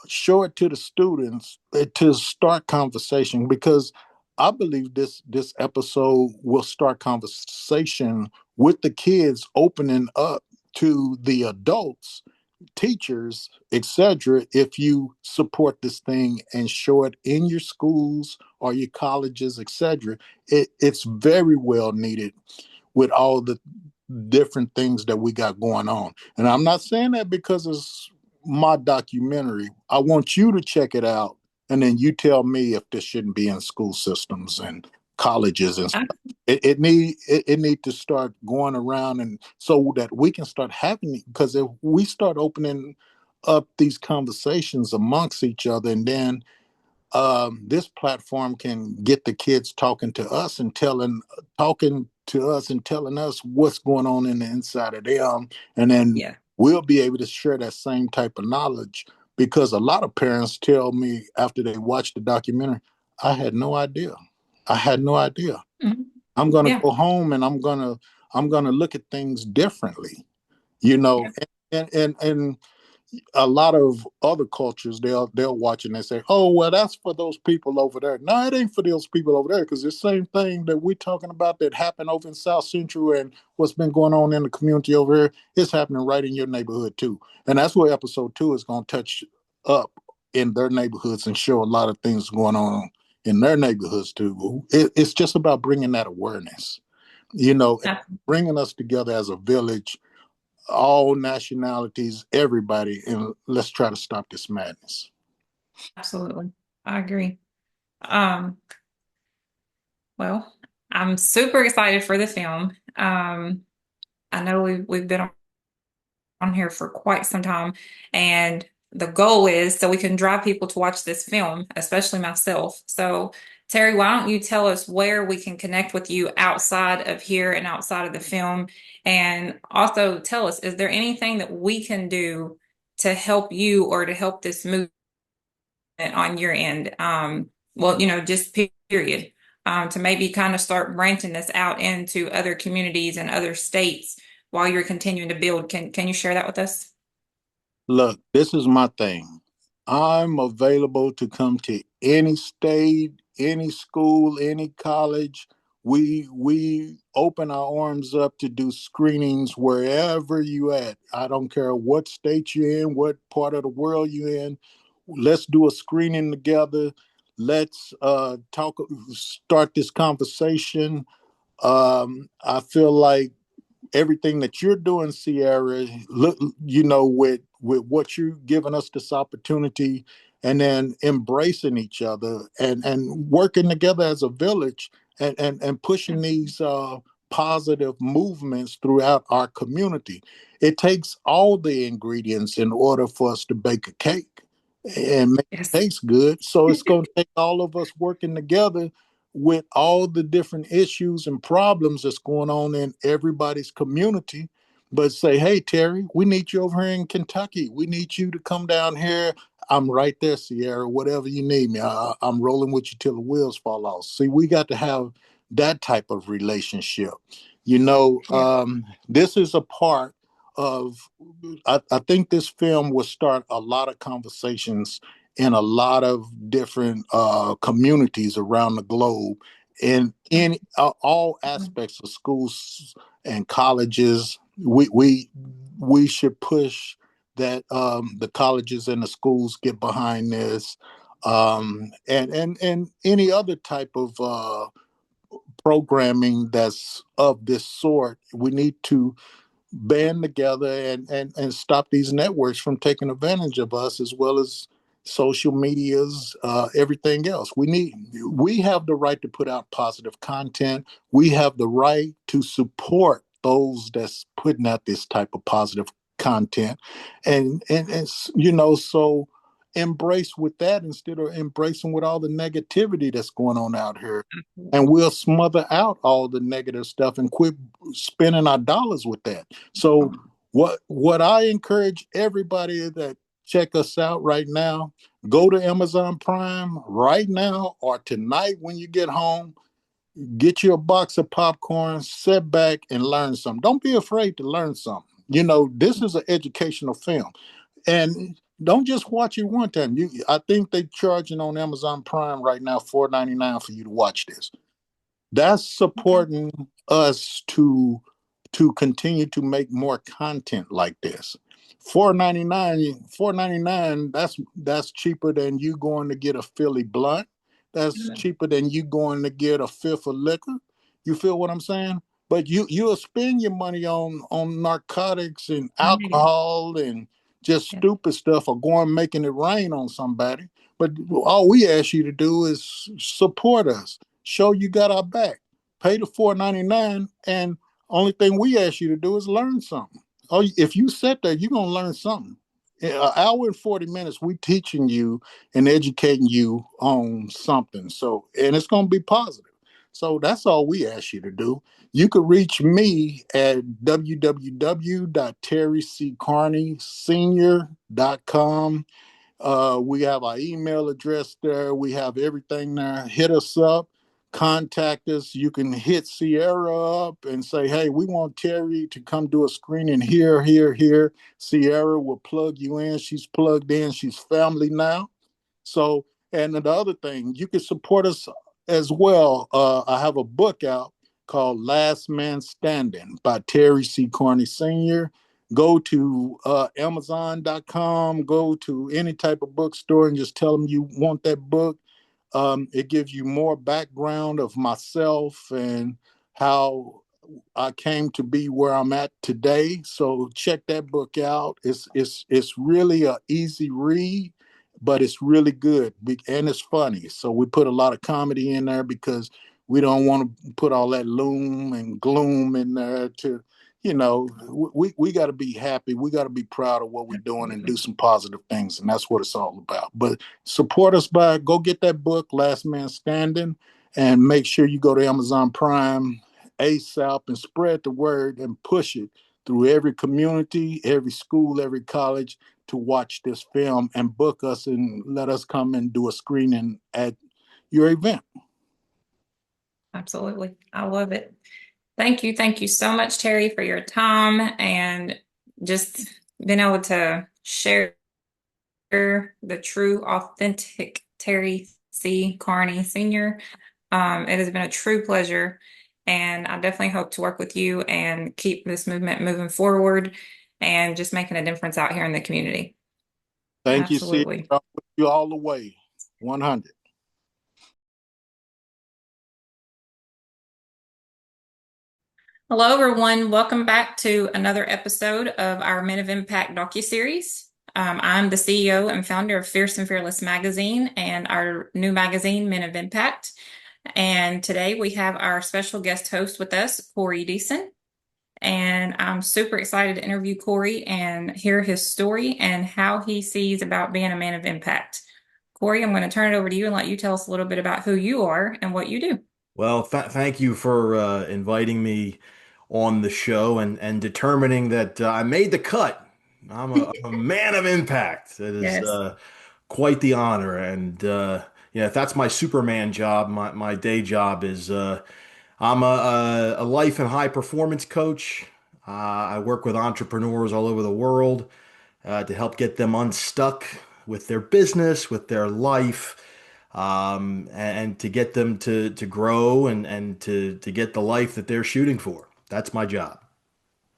show it to the students to start conversation, because I believe this episode will start conversation with the kids opening up to the adults, teachers, etc. If you support this thing and show it in your schools or your colleges, etc., it's very well needed with all the different things that we got going on. And I'm not saying that because it's my documentary. I want you to check it out, and then you tell me if this shouldn't be in school systems and colleges and stuff. It need to start going around, and so that we can start having, because if we start opening up these conversations amongst each other, and then this platform can get the kids talking to us and telling us what's going on in the inside of them, and then Yeah. we'll be able to share that same type of knowledge. Because a lot of parents tell me after they watch the documentary, I had no idea. I had no idea. Mhm. I'm gonna Yeah. go home and I'm gonna look at things differently, you know. Yeah. And a lot of other cultures, they'll watch and they say, "Oh, well, that's for those people over there." No, it ain't for those people over there, because the same thing that we're talking about that happened over in South Central and what's been going on in the community over here is happening right in your neighborhood too. And that's where episode 2 is going to touch up in their neighborhoods and show a lot of things going on in their neighborhoods too. It's just about bringing that awareness, you know, bringing us together as a village, all nationalities, everybody, and let's try to stop this madness. Absolutely. I agree. Um, well, I'm super excited for the film. I know we've been on here for quite some time, and the goal is so we can drive people to watch this film, especially myself. So, Terry, why don't you tell us where we can connect with you outside of here and outside of the film? And also tell us, is there anything that we can do to help you or to help this movement on your end? Well, just period. To maybe kind of start branching this out into other communities and other states while you're continuing to build. Can you share that with us? Look, this is my thing. I'm available to come to any state, any school, any college. We open our arms up to do screenings wherever you at. I don't care what state you're in, what part of the world you're in. Let's do a screening together. Let's start this conversation. I feel like everything that you're doing, Sierra, look, with what you're giving us this opportunity, and then embracing each other and working together as a village, and pushing these positive movements throughout our community. It takes all the ingredients in order for us to bake a cake and make it Yes. taste good. So it's going to take all of us working together with all the different issues and problems that's going on in everybody's community. But say, hey, Terry, we need you over here in Kentucky. We need you to come down here. I'm right there, Sierra. Whatever you need me, I'm rolling with you till the wheels fall off. See, we got to have that type of relationship. Yeah. This is a part of, I think this film will start a lot of conversations in a lot of different communities around the globe, in all aspects of schools and colleges. We should push that the colleges and the schools get behind this, and any other type of programming that's of this sort. We need to band together and stop these networks from taking advantage of us, as well as social medias, everything else. We have the right to put out positive content. We have the right to support those that's putting out this type of positive content, and so embrace with that instead of embracing with all the negativity that's going on out here, and we'll smother out all the negative stuff and quit spending our dollars with that. So What I encourage everybody that check us out right now, go to Amazon Prime right now or tonight when you get home. Get you a box of popcorn, sit back and learn something. Don't be afraid to learn something. This is an educational film. And don't just watch it one time. I think they're charging on Amazon Prime right now $4.99 for you to watch this. That's Okay. supporting us to continue to make more content like this. 4.99, that's cheaper than you going to get a Philly blunt. That's cheaper than you going to get a fifth of liquor. You feel what I'm saying? But you'll spend your money on narcotics and Negative. alcohol and just Yeah. stupid stuff, or going making it rain on somebody. But all we ask you to do is support us, show you got our back, pay the 4.99, and only thing we ask you to do is learn something. Oh, if you sit there, you're gonna learn something. In an hour and 40 minutes, we teaching you and educating you on something. So, and it's gonna be positive. So that's all we ask you to do. You could reach me at www.terryccarneysenior.com. We have our email address there. We have everything there. Hit us up, contact us. You can hit Sierra up and say, hey, we want Terry to come do a screening here, here, here. Sierra will plug you in. She's plugged in. She's family now. So, and the other thing, you can support us as well. I have a book out called Last Man Standing by Terry C. Carney Sr. Go to Amazon.com, go to any type of bookstore and just tell them you want that book. It gives you more background of myself and how I came to be where I'm at today. So check that book out. It's really a easy read, but it's really good and it's funny. So we put a lot of comedy in there because we don't want to put all that loom and gloom in there to, we got to be happy. We got to be proud of what we're doing and Absolutely. do some positive things. And that's what it's all about. But support us by go get that book, Last Man Standing, and make sure you go to Amazon Prime ASAP and spread the word and push it through every community, every school, every college to watch this film and book us and let us come and do a screening at your event. Absolutely. I love it. Thank you. Thank you so much, Terry, for your time and just being able to share the true, authentic Terry C. Carney Sr. It has been a true pleasure, and I definitely hope to work with you and keep this movement moving forward and just making a difference out here in the community. Thank you, see Absolutely. you all the way. 100. Hello, everyone. Welcome back to another episode of our Men of Impact docuseries. I'm the CEO and founder of Fierce and Fearless magazine and our new magazine, Men of Impact. And today we have our special guest host with us, Corey Dissin. And I'm super excited to interview Corey and hear his story and how he sees about being a man of impact. Corey, I'm going to turn it over to you and let you tell us a little bit about who you are and what you do. Well, thank you for inviting me on the show and determining that I made the cut. I'm a man of impact. It is Yes, quite the honor. And yeah, if that's my Superman job, my day job is I'm a life and high performance coach. I work with entrepreneurs all over the world to help get them unstuck with their business, with their life, and to get them to grow and to get the life that they're shooting for. That's my job.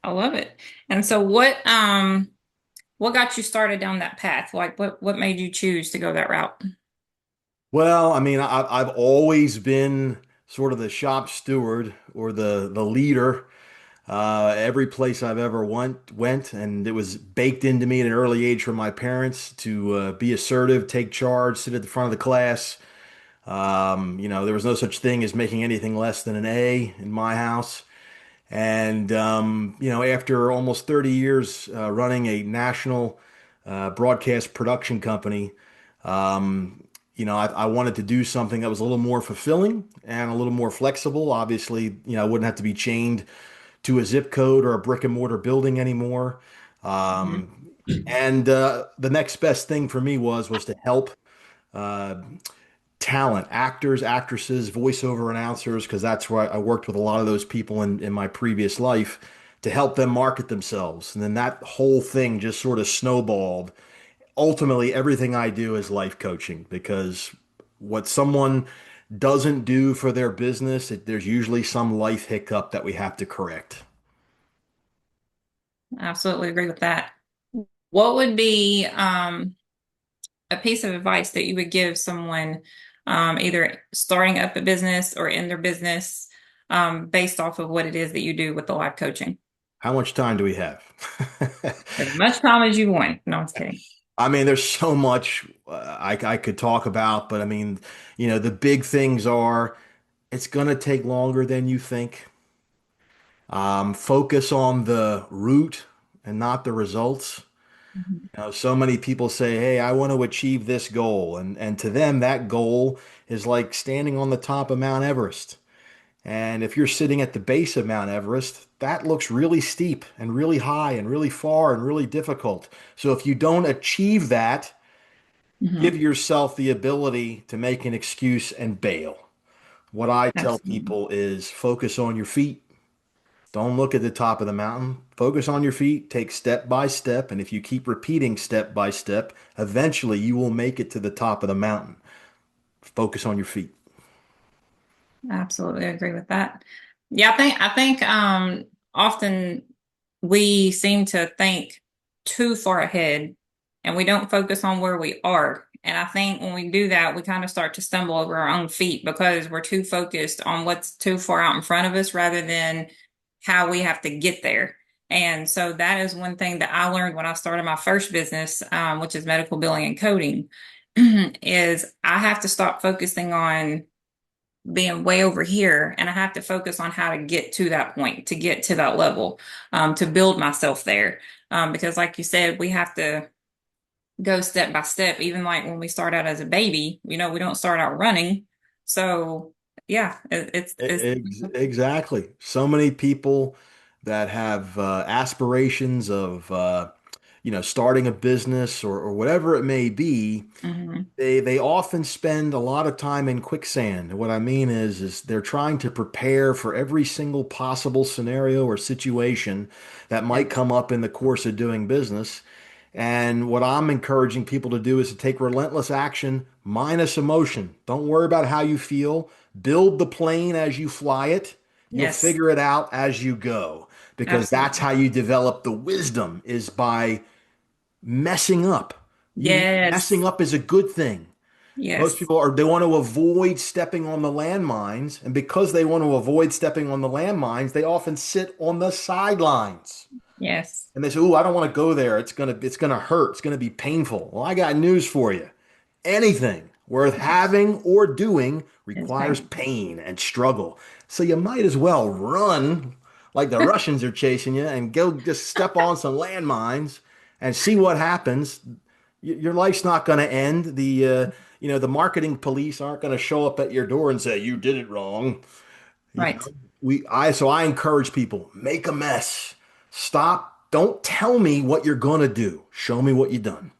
I love it. And so what got you started down that path? Like what made you choose to go that route? Well, I mean, I've always been sort of the shop steward or the leader. Every place I've ever went, and it was baked into me at an early age from my parents to be assertive, take charge, sit at the front of the class. There was no such thing as making anything less than an A in my house. And after almost 30 years running a national broadcast production company, I wanted to do something that was a little more fulfilling and a little more flexible. Obviously, I wouldn't have to be chained to a zip code or a brick and mortar building anymore. Mhm. And the next best thing for me was to help uh, talent, actors, actresses, voiceover announcers, because that's where I worked with a lot of those people in my previous life to help them market themselves. And then that whole thing just sort of snowballed. Ultimately, everything I do is life coaching because what someone doesn't do for their business, there's usually some life hiccup that we have to correct. Absolutely agree with that. What would be a piece of advice that you would give someone either starting up a business or in their business based off of what it is that you do with the life coaching? How much time do we have? As much time as you want. No, I'm just kidding. I mean, there's so much I could talk about, but I mean, the big things are it's going to take longer than you think. Focus on the route and not the results. Mhm. So many people say, "Hey, I want to achieve this goal," and to them, that goal is like standing on the top of Mount Everest. And if you're sitting at the base of Mount Everest, that looks really steep and really high and really far and really difficult. So if you don't achieve that, give Mhm. yourself the ability to make an excuse and bail. What I tell Absolutely. people is focus on your feet. Don't look at the top of the mountain. Focus on your feet. Take step by step. And if you keep repeating step by step, eventually you will make it to the top of the mountain. Focus on your feet. Absolutely agree with that. Yeah, I think often we seem to think too far ahead and we don't focus on where we are. And I think when we do that, we kind of start to stumble over our own feet because we're too focused on what's too far out in front of us rather than how we have to get there. And so that is one thing that I learned when I started my first business, which is medical billing and coding, is I have to stop focusing on being way over here and I have to focus on how to get to that point, to get to that level, to build myself there. Because like you said, we have to go step by step. Even like when we start out as a baby, we don't start out running. So yeah, it's Exactly. So many people that have aspirations of starting a business or whatever it may be. mhm. They often spend a lot of time in quicksand. What I mean is they're trying to prepare for every single possible scenario or situation that Yeah. might come up in the course of doing business. And what I'm encouraging people to do is to take relentless action minus emotion. Don't worry about how you feel. Build the plane as you fly it. You'll Yes, figure it out as you go because that's absolutely. how you develop the wisdom is by messing up. Messing Yes, up is a good thing. Most yes, people they want to avoid stepping on the landmines, and because they want to avoid stepping on the landmines, they often sit on the sidelines. yes. And they say, "Ooh, I don't want to go there. It's gonna hurt. It's gonna be painful." Well, I got news for you. Anything worth having or doing It's requires pain. pain and struggle. So you might as well run like the Russians are chasing you and go just step on some landmines and see what happens. Your life's not going to end. The marketing police aren't going to show up at your door and say you did it wrong. You Right. know, so I encourage people, make a mess. Stop. Don't tell me what you're going to do. Show me what you've done.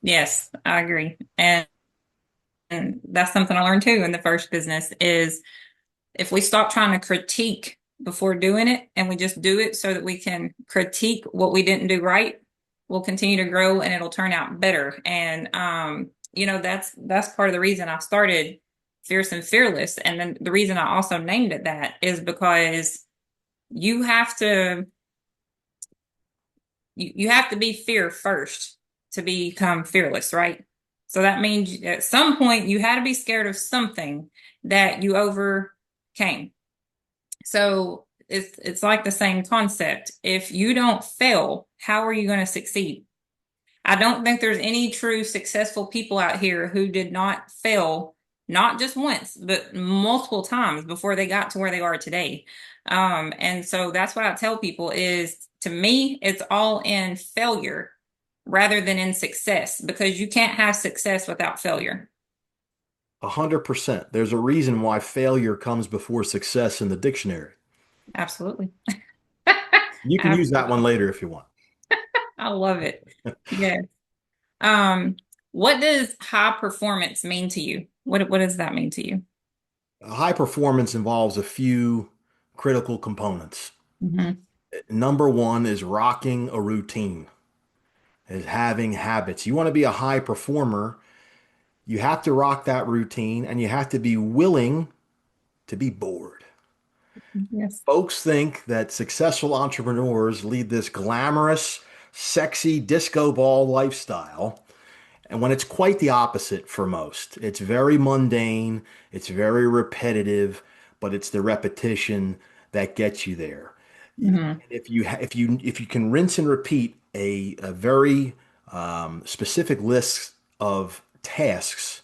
Yes, I agree. And that's something I learned too in the first business is if we stop trying to critique before doing it and we just do it so that we can critique what we didn't do right, we'll continue to grow and it'll turn out better. And that's part of the reason I started Fierce and Fearless. And then the reason I also named it that is because you have to you have to be fear first to become fearless, right? So that means at some point you had to be scared of something that you overcame. So it's like the same concept. If you don't fail, how are you going to succeed? I don't think there's any true successful people out here who did not fail, not just once, but multiple times before they got to where they are today. And so that's what I tell people is to me, it's all in failure rather than in success because you can't have success without failure. 100%. There's a reason why failure comes before success in the dictionary. Absolutely. You can use that one later if you want. I love it. Yes. Um, what does high performance mean to you? What does that mean to you? High performance involves a few critical components. Hmm. Number one is rocking a routine, is having habits. You want to be a high performer, you have to rock that routine and you have to be willing to be bored. Yes. Folks think that successful entrepreneurs lead this glamorous, sexy disco ball lifestyle. And when it's quite the opposite for most, it's very mundane, it's very repetitive, but it's the repetition that gets you there. Hmm. If you can rinse and repeat a very specific list of tasks,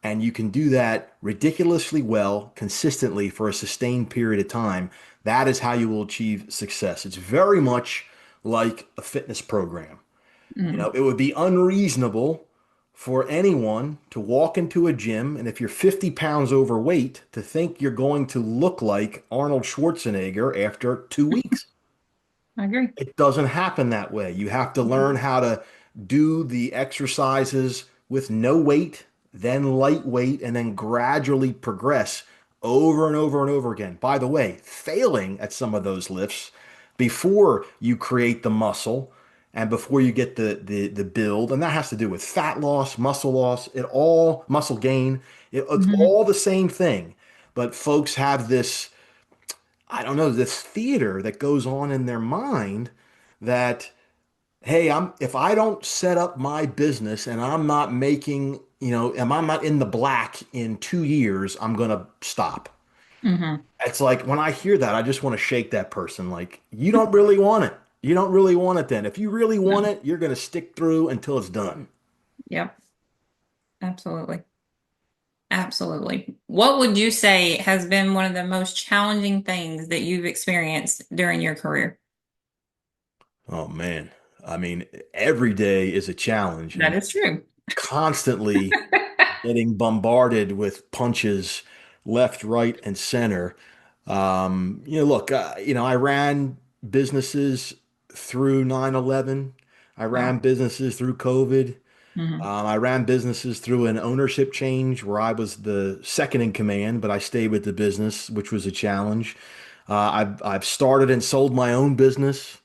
and you can do that ridiculously well, consistently for a sustained period of time, that is how you will achieve success. It's very much like a fitness program. You know, Hmm. it would be unreasonable for anyone to walk into a gym and if you're 50 pounds overweight, to think you're going to look like Arnold Schwarzenegger after 2 weeks. I agree. It doesn't happen that way. You have to learn how to do the exercises with no weight, then light weight, and then gradually progress over and over and over again. By the way, failing at some of those lifts before you create the muscle and before you get the build, and that has to do with fat loss, it all muscle gain. It's Hmm. all the same thing. But folks have this, I don't know, this theater that goes on in their mind that, hey, if I don't set up my business and I'm not making, and I'm not in the black in 2 years, I'm gonna stop. Hmm. It's like when I hear that, I just want to shake that person. Like, you don't really want it. You don't really want it then. If you really want No. it, you're gonna stick through until it's done. Yep. Absolutely. Absolutely. What would you say has been one of the most challenging things that you've experienced during your career? Oh man. I mean, every day is a challenge That and is true. constantly getting bombarded with punches left, right, and center. Look, I ran businesses through 9/11. I ran Wow. businesses through COVID. Hmm. I ran businesses through an ownership change where I was the second in command, but I stayed with the business, which was a challenge. I've started and sold my own business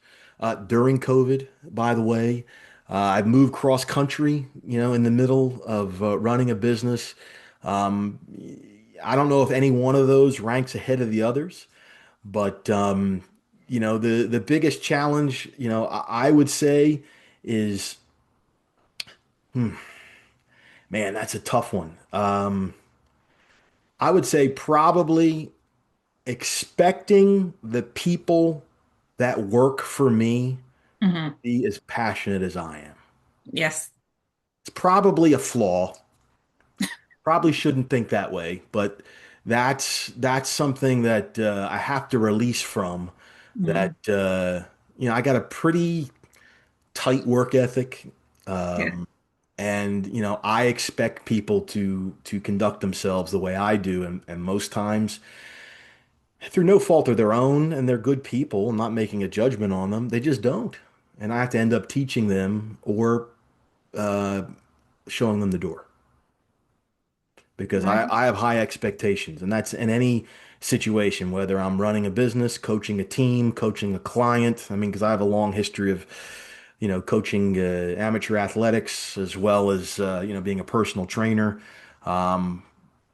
during COVID, by the way. I've moved cross country, in the middle of running a business. Um, I don't know if any one of those ranks ahead of the others, but the biggest challenge, I would say is, hmm, man, that's a tough one. I would say probably expecting the people that work for me Hmm. be as passionate as I am. Yes. It's probably a flaw. Probably shouldn't think that way, but that's something that I have to release from. Hmm. That I got a pretty tight work ethic, Yeah. and I expect people to conduct themselves the way I do, and most times through no fault of their own, and they're good people. I'm not making a judgment on them. They just don't, and I have to end up teaching them or uh, showing them the door. Because Right. I have high expectations, and that's in any situation, whether I'm running a business, coaching a team, coaching a client. I mean, because I have a long history of, coaching amateur athletics as well as, being a personal trainer. Um,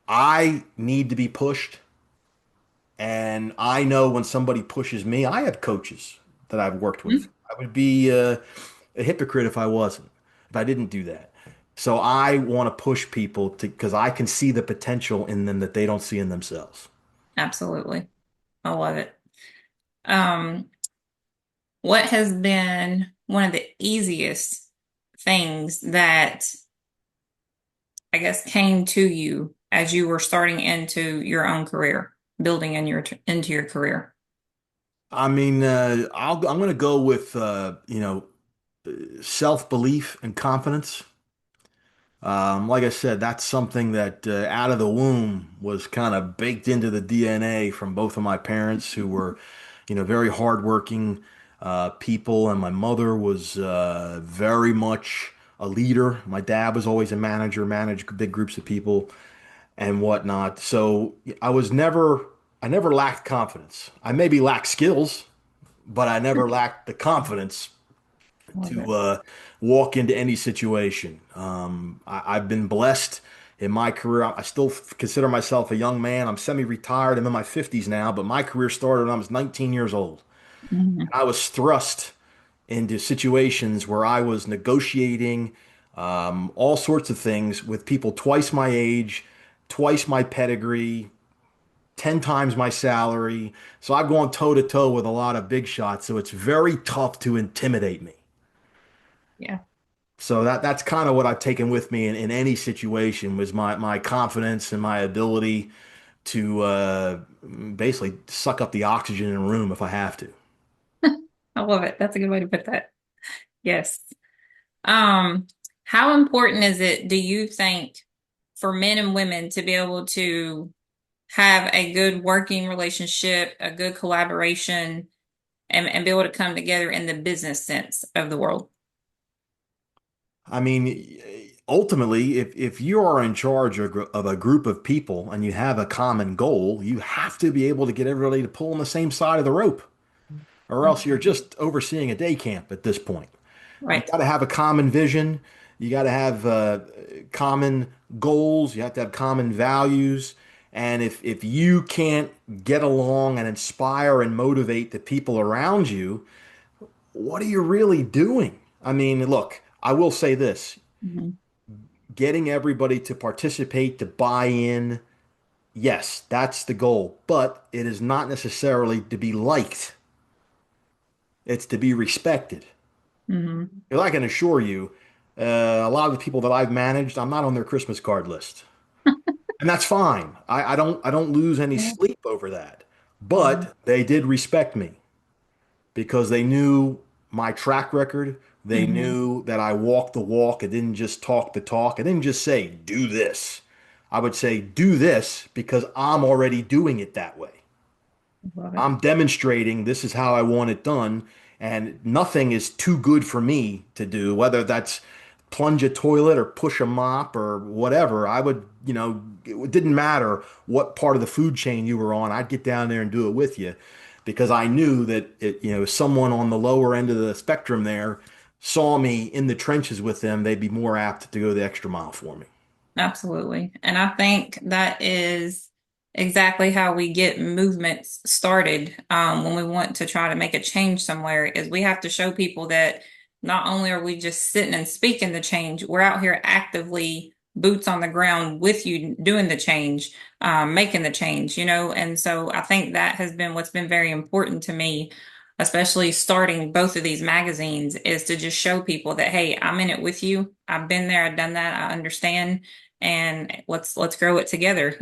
I need to be pushed, and I know when somebody pushes me, I have coaches that I've worked with. Mhm. I would be a hypocrite if I wasn't, if I didn't do that. So I want to push people to because I can see the potential in them that they don't see in themselves. Absolutely. I love it. Um, what has been one of the easiest things that I guess came to you as you were starting into your own career, building into your career? I mean, I'm going to go with self-belief and confidence. Like I said, that's something that out of the womb was kind of baked into the DNA from both of my parents, who were, very hardworking. people, and my mother was very much a leader. My dad was always a manager, managed big groups of people and whatnot. So I never lacked confidence. I maybe lacked skills, but I never lacked the confidence Love to it. walk into any situation. I've been blessed in my career. I still consider myself a young man. I'm semi-retired. I'm in my 50s now, but my career started when I was 19 years old. Mhm. I was thrust into situations where I was negotiating all sorts of things with people twice my age, twice my pedigree, 10 times my salary. So I've gone toe to toe with a lot of big shots. So it's very tough to intimidate me. Yeah. So that's kind of what I've taken with me in any situation was my confidence and my ability to basically suck up the oxygen in a room if I have to. I love it. That's a good way to put that. Yes. Um, how important is it, do you think, for men and women to be able to have a good working relationship, a good collaboration, and be able to come together in the business sense of the world? I mean, ultimately, if you are in charge of a group of people and you have a common goal, you have to be able to get everybody to pull on the same side of the rope, or else you're just overseeing a day camp at this point. You Right. got to have a common vision. You got to have common goals. You have to have common values. And if you can't get along and inspire and motivate the people around you, what are you really doing? I mean, look, I will say this, Mhm. getting everybody to participate, to buy in, yes, that's the goal, but it is not necessarily to be liked. It's to be respected. Mhm. Because I can assure you, a lot of the people that I've managed, I'm not on their Christmas card list. And that's fine. I don't lose any Yeah. sleep over that. Mhm. But they did respect me because they knew my track record. They Mhm. knew that I walked the walk. I didn't just talk the talk. I didn't just say, do this. I would say, do this because I'm already doing it that way. Love it. I'm demonstrating this is how I want it done, and nothing is too good for me to do, whether that's plunge a toilet or push a mop or whatever. I would, it didn't matter what part of the food chain you were on. I'd get down there and do it with you because I knew that someone on the lower end of the spectrum there saw me in the trenches with them, they'd be more apt to go the extra mile for me. Absolutely. And I think that is exactly how we get movements started when we want to try to make a change somewhere is we have to show people that not only are we just sitting and speaking the change, we're out here actively boots on the ground with you doing the change, making the change, And so I think that has been what's been very important to me, especially starting both of these magazines, is to just show people that, hey, I'm in it with you. I've been there, I've done that, I understand, and let's grow it together.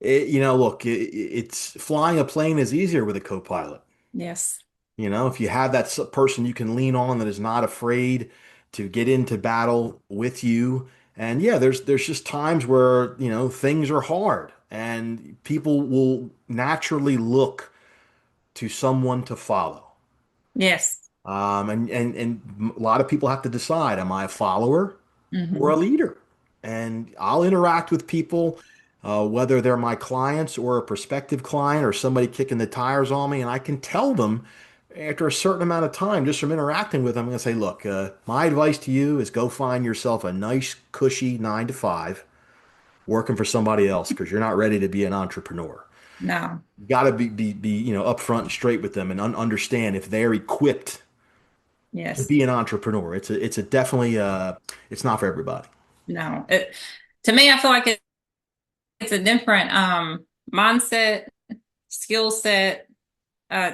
Look, it's flying a plane is easier with a co-pilot. Yes. If you have that person you can lean on that is not afraid to get into battle with you. And yeah, there's just times where, things are hard and people will naturally look to someone to follow. Yes. And a lot of people have to decide, am I a follower or a Hmm. leader? And I'll interact with people, whether they're my clients or a prospective client or somebody kicking the tires on me, and I can tell them after a certain amount of time, just from interacting with them, I'm going to say, look, my advice to you is go find yourself a nice, cushy 9 to 5 working for somebody else because you're not ready to be an entrepreneur. No. You got to be upfront and straight with them and understand if they're equipped to Yes. be an entrepreneur. It's a definitely it's not for everybody. No. To me, I feel like it's a different mindset, skill set,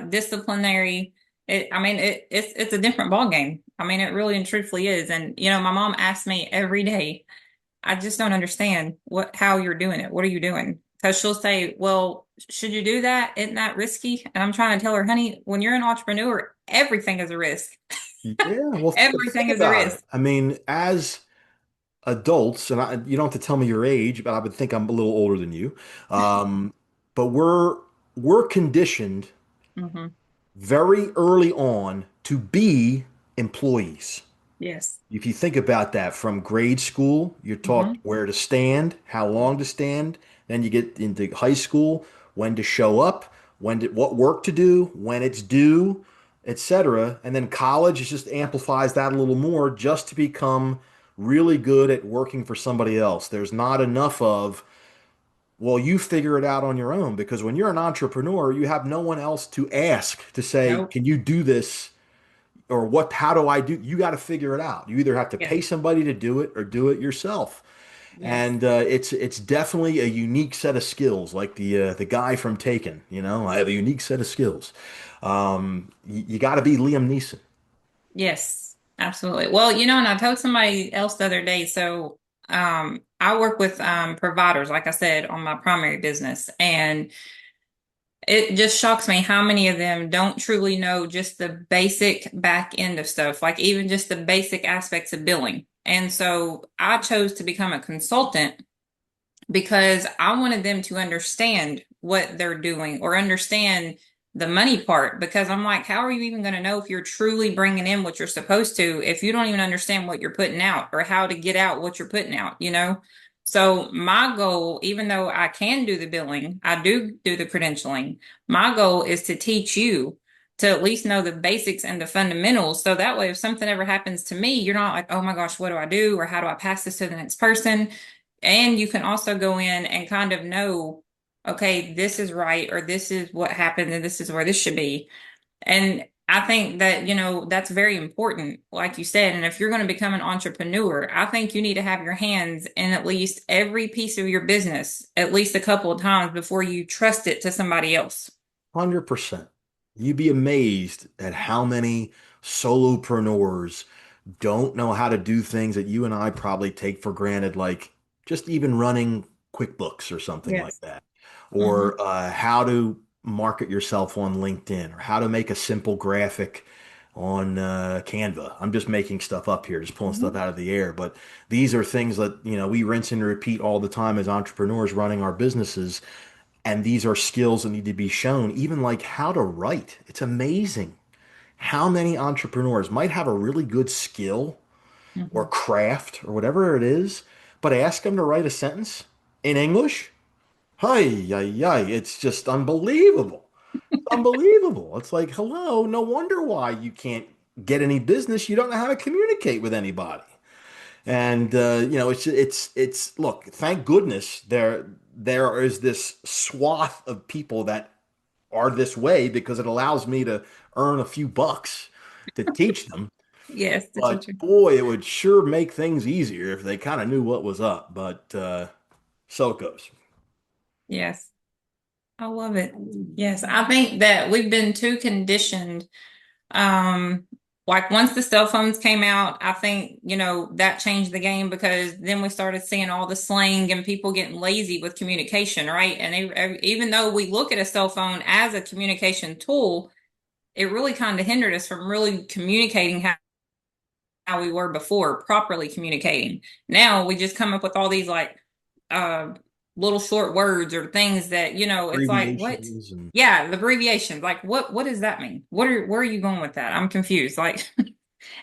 disciplinary. It's a different ball game. I mean, it really and truthfully is. And my mom asks me every day, I just don't understand how you're doing it. What are you doing? Because she'll say, well, should you do that? Isn't that risky? And I'm trying to tell her, honey, when you're an entrepreneur, everything is a risk. Yeah, well, Everything think is a about it. risk. I mean, as adults, and you don't have to tell me your age, but I would think I'm a little older than you. Um, but we're conditioned Hmm. very early on to be employees. Yes. If you think about that, from grade school, you're taught Hmm. where to stand, how long to stand. Then you get into high school, when to show up, what work to do, when it's due, etc. And then college it just amplifies that a little more just to become really good at working for somebody else. There's not enough of, well, you figure it out on your own, because when you're an entrepreneur, you have no one else to ask to say, Nope. can you do this? Or how do I do? You got to figure it out. You either have to Yes. pay somebody to do it or do it yourself. Yes. And it's definitely a unique set of skills, like the guy from Taken. I have a unique set of skills. You got to be Liam Neeson. Yes. Absolutely. Well, and I told somebody else the other day, so I work with providers, like I said, on my primary business, and it just shocks me how many of them don't truly know just the basic back end of stuff, like even just the basic aspects of billing. And so I chose to become a consultant because I wanted them to understand what they're doing or understand the money part. Because I'm like, how are you even going to know if you're truly bringing in what you're supposed to if you don't even understand what you're putting out or how to get out what you're putting out? So my goal, even though I can do the billing, I do the credentialing. My goal is to teach you to at least know the basics and the fundamentals. So that way, if something ever happens to me, you're not like, oh my gosh, what do I do? Or how do I pass this to the next person? And you can also go in and kind of know, okay, this is right, or this is what happened, and this is where this should be. And I think that, that's very important, like you said. And if you're going to become an entrepreneur, I think you need to have your hands in at least every piece of your business at least a couple of times before you trust it to somebody else. 100%. You'd be amazed at how many solopreneurs don't know how to do things that you and I probably take for granted, like just even running QuickBooks or something like Yes. that, Hmm. or how to market yourself on LinkedIn, or how to make a simple graphic on Canva. I'm just making stuff up here, just pulling stuff Hmm. out of the air. But these are things that, we rinse and repeat all the time as entrepreneurs running our businesses. And these are skills that need to be shown, even like how to write. It's amazing how many entrepreneurs might have a really good skill or Hmm. craft or whatever it is, but ask them to write a sentence in English. Hi, yi, yi. It's just unbelievable. Unbelievable. It's like, hello, no wonder why you can't get any business. You don't know how to communicate with anybody. And it's look, thank goodness there is this swath of people that are this way, because it allows me to earn a few bucks to teach them. Yes, that's what But you boy, it would sure make things easier if they kind of knew what was up. But so it goes. Yes. I love it. Yes, I think that we've been too conditioned. Um, like once the cell phones came out, I think, that changed the game because then we started seeing all the slang and people getting lazy with communication, right? And even though we look at a cell phone as a communication tool, it really kind of hindered us from really communicating how we were before, properly communicating. Now we just come up with all these like uh little short words or things that, it's like, what? Abbreviations and Yeah, the abbreviations. Like what does that mean? Where are you going with that? I'm confused. Like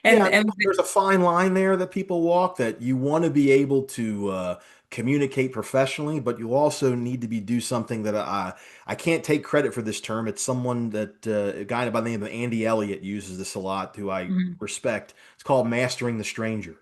and yeah, and there's a fine line there that people walk, that you want to be able to communicate professionally, but you also need to do something that I can't take credit for this term. It's someone that a guy by the name of Andy Elliott uses this a lot, who I Mhm. respect. It's called mastering the stranger.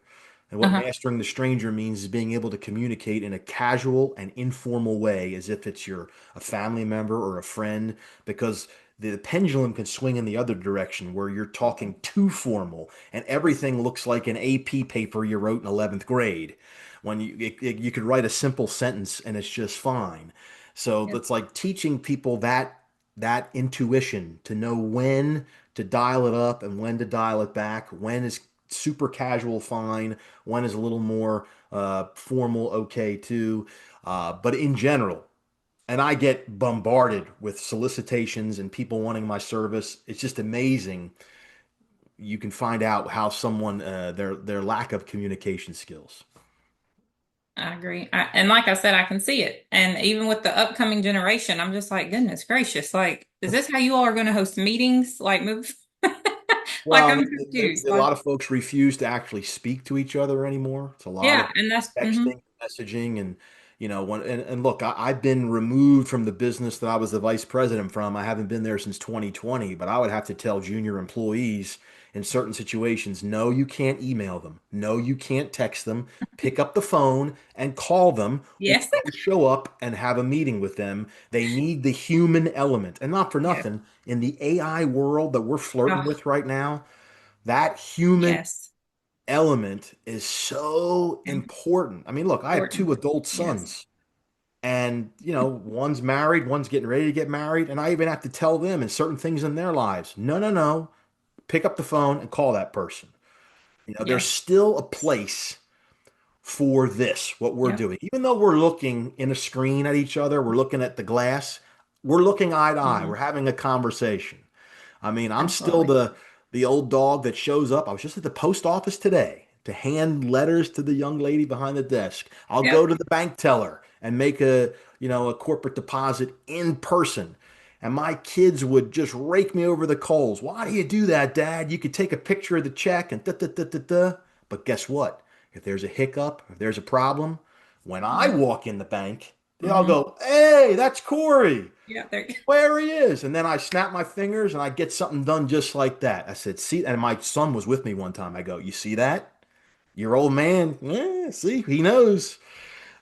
And what Uh-huh. mastering the stranger means is being able to communicate in a casual and informal way, as if it's a family member or a friend, because the pendulum can swing in the other direction where you're talking too formal and everything looks like an AP paper you wrote in 11th grade. When you could write a simple sentence and it's just fine. So Yes. it's like teaching people that intuition to know when to dial it up and when to dial it back, when is super casual fine, one is a little more formal, okay too. But in general, and I get bombarded with solicitations and people wanting my service. It's just amazing. You can find out how someone their lack of communication skills. I agree. And like I said, I can see it. And even with the upcoming generation, I'm just like, goodness gracious, like, is this how you all are going to host meetings? Like, move, like, Well, I'm confused. a Like, lot of folks refuse to actually speak to each other anymore. It's a lot of yeah, and that's, texting, messaging, and and look, I've been removed from the business that I was the vice president from. I haven't been there since 2020, but I would have to tell junior employees in certain situations, no, you can't email them. No, you can't text them. Pick up the phone and call them or yes, show up and have a meeting with them. They need the human element. And not for yes, nothing, in the AI world that we're flirting oh, with right now, that human yes, element is so important. I mean, look, I have important. two adult Yes, sons, and one's married, one's getting ready to get married, and I even have to tell them in certain things in their lives, no, no, no, pick up the phone and call that person. There's yes, still a place for this, what we're yep, doing. Even though we're looking in a screen at each other, we're looking at the glass, we're looking eye to eye, we're hmm, having a conversation. I mean, I'm still absolutely. the old dog that shows up. I was just at the post office today to hand letters to the young lady behind the desk. I'll go Yep. to the bank teller and make a corporate deposit in person. And my kids would just rake me over the coals. Why do you do that, Dad? You could take a picture of the check and da da da da da. But guess what? If there's a hiccup, if there's a problem, when I walk in the bank, they all Mm-hmm. go, "Hey, that's Corey. Yeah, there. Where he is." And then I snap my fingers and I get something done just like that. I said, see, and my son was with me one time. I go, you see that? Your old man, yeah, see, he knows.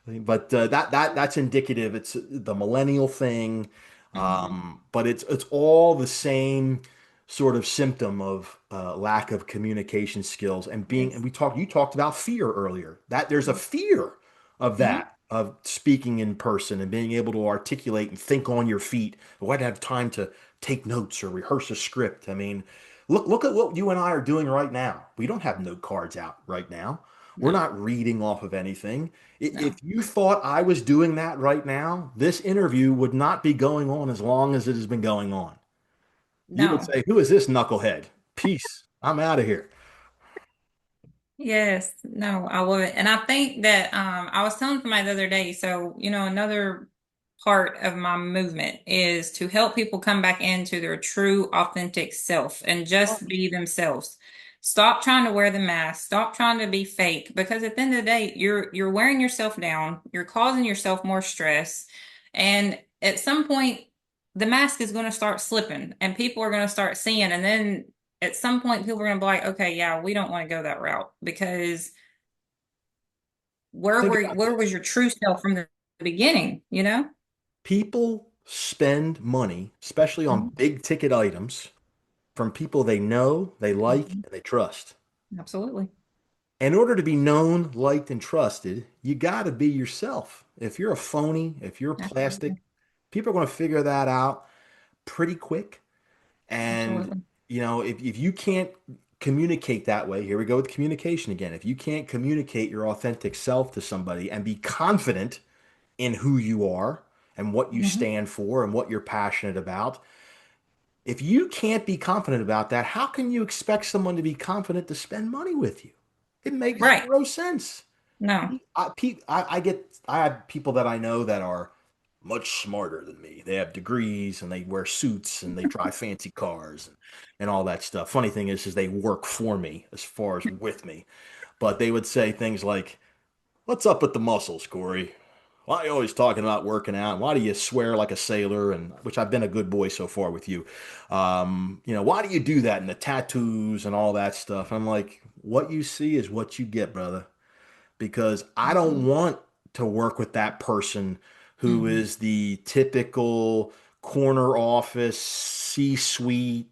But that's indicative. It's the millennial thing, Hmm. but it's all the same sort of symptom of lack of communication skills and being. And Yes. you talked about fear earlier. That there's a fear of Hmm. that of speaking in person and being able to articulate and think on your feet. Or I'd have time to take notes or rehearse a script. I mean, look at what you and I are doing right now. We don't have note cards out right now. We're No, not reading off of anything. If no, you thought I was doing that right now, this interview would not be going on as long as it has been going on. You would no. say, who is this knucklehead? Peace. I'm out of here. Yes, no, I would. And I think that I was telling somebody the other day, so another part of my movement is to help people come back into their true authentic self and just be themselves. Stop trying to wear the mask, stop trying to be fake, because at the end of the day, you're wearing yourself down, you're causing yourself more stress, and at some point the mask is going to start slipping and people are going to start seeing, and then at some point people are going to be like, okay, yeah, we don't want to go that route because Think about where was this. your true self from the beginning, you know? People spend money, especially on Mhm. big ticket items, from people they know, they like, Mhm. and they trust. Absolutely. In order to be known, liked, and trusted, you got to be yourself. If you're a phony, if you're Absolutely. plastic, people are going to figure that out pretty quick. And, Absolutely. if you can't communicate that way, here we go with communication again. If you can't communicate your authentic self to somebody and be confident in who you are and what you Hmm. stand for and what you're passionate about, if you can't be confident about that, how can you expect someone to be confident to spend money with you? It makes Right. zero sense. No. I have people that I know that are much smarter than me. They have degrees and they wear suits and they drive fancy cars and all that stuff. Funny thing is they work for me as far as with me. But they would say things like, "What's up with the muscles, Corey? Why are you always talking about working out? Why do you swear like a sailor?" And which I've been a good boy so far with you. Why do you do that and the tattoos and all that stuff? I'm like, what you see is what you get, brother, because I don't Absolutely. want to work with that person who Hmm. is the typical corner office, C-suite,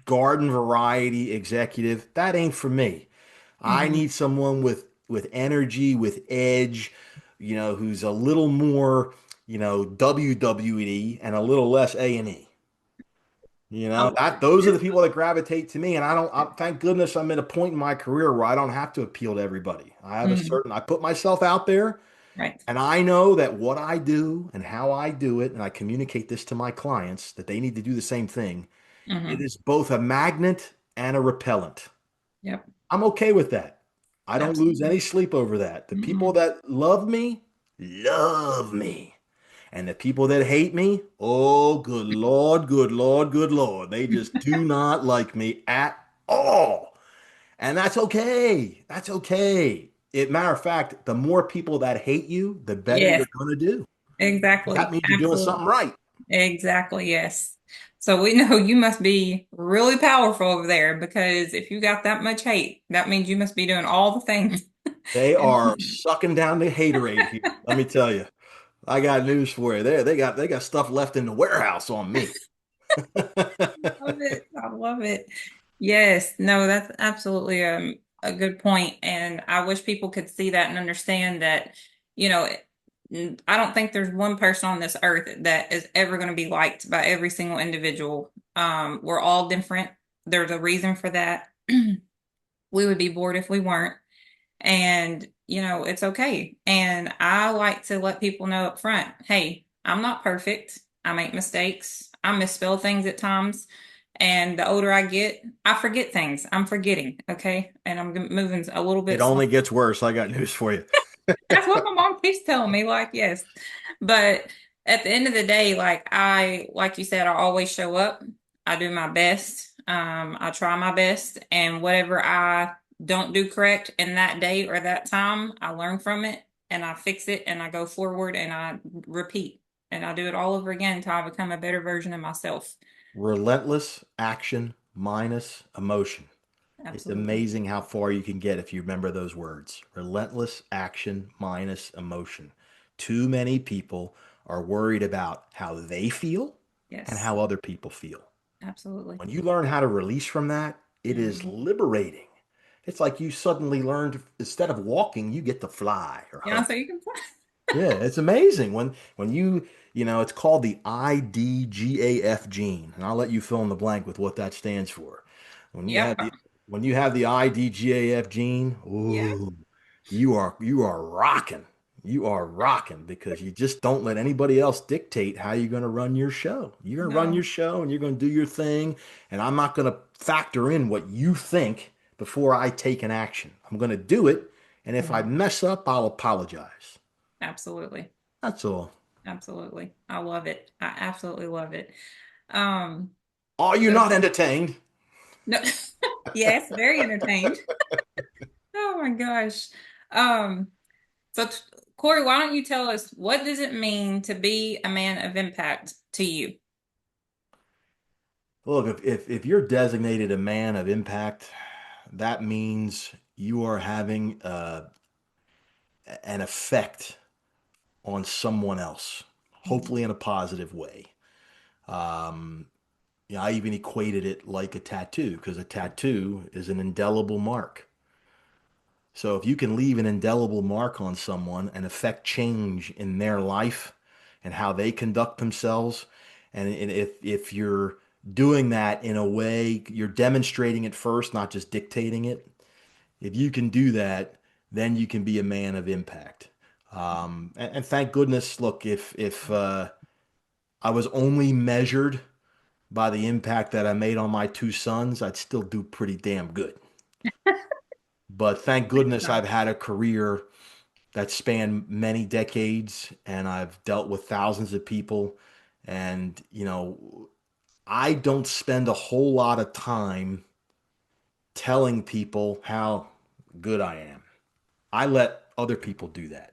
garden variety executive. That ain't for me. I Hmm. need someone with energy, with edge, who's a little more, WWE and a little less A&E. I love That it. those are the people that gravitate to me, and thank goodness I'm at a point in my career where I don't have to appeal to everybody. Mhm. I put myself out there, Right. and I know that what I do and how I do it, and I communicate this to my clients that they need to do the same thing. It Hmm. is both a magnet and a repellent. Yep. I'm okay with that. I don't lose Absolutely. any sleep over that. The people Mm-mm. that love me, love me. And the people that hate me, oh, good Lord, good Lord, good Lord. They just do not like me at all. And that's okay. That's okay. Matter of fact, the more people that hate you, the better Yes, you're going to do. That exactly. means you're doing Absolutely. something right. Exactly. Yes. So we know you must be really powerful over there because if you got that much hate, that means you must be doing all the things. They And are sucking down the haterade here. Let me tell you. I got news for you. They got stuff left in the warehouse on me. love it. I love it. Yes, no, that's absolutely a good point. And I wish people could see that and understand that, you know, I don't think there's one person on this earth that is ever going to be liked by every single individual. We're all different. There's a reason for that. We would be bored if we weren't. And, it's okay. And I like to let people know up front, hey, I'm not perfect. I make mistakes. I misspell things at times. And the older I get, I forget things. I'm forgetting. Okay. And I'm moving a little It bit slow. only gets worse. I got news for you. That's what my mom keeps telling me. Like, yes. But at the end of the day, like you said, I always show up. I do my best. I try my best. And whatever I don't do correct in that day or that time, I learn from it and I fix it and I go forward and I repeat and I do it all over again until I become a better version of myself. Relentless action minus emotion. It's Absolutely. amazing how far you can get if you remember those words. Relentless action minus emotion. Too many people are worried about how they feel and Yes. how other people feel. Absolutely. When you learn how to release from that, it is Mhm. liberating. It's like you suddenly learned instead of walking, you get to fly or Yeah, hover. so you can fly. Yeah, it's amazing when it's called the IDGAF gene, and I'll let you fill in the blank with what that stands for. When you have Yep. the when you have the IDGAF gene, Yeah. ooh, you are rocking. You are rocking because you just don't let anybody else dictate how you're going to run your show. You're going to run your No. show and you're going to do your thing, and I'm not going to factor in what you think before I take an action. I'm going to do it, and if I Mhm. mess up, I'll apologize. Absolutely. That's all. Absolutely. I love it. I absolutely love it. Um, Are you so not entertained? no, yes, very entertained. Oh my gosh. Um, so Corey, why don't you tell us what does it mean to be a man of impact to you? Look, if you're designated a man of impact, that means you are having an effect on someone else, hopefully in a positive way. Um, I even equated it like a tattoo because a tattoo is an indelible mark. So if you can leave an indelible mark on someone and affect change in their life and how they conduct themselves, and if you're doing that in a way, you're demonstrating it first, not just dictating it. If you can do that, then you can be a man of impact. And thank goodness, look, if I was only measured by the impact that I made on my two sons, I'd still do pretty damn good. But thank goodness I've had a career that spanned many decades and I've dealt with thousands of people. And, I don't spend a whole lot of time telling people how good I am. I let other people do that.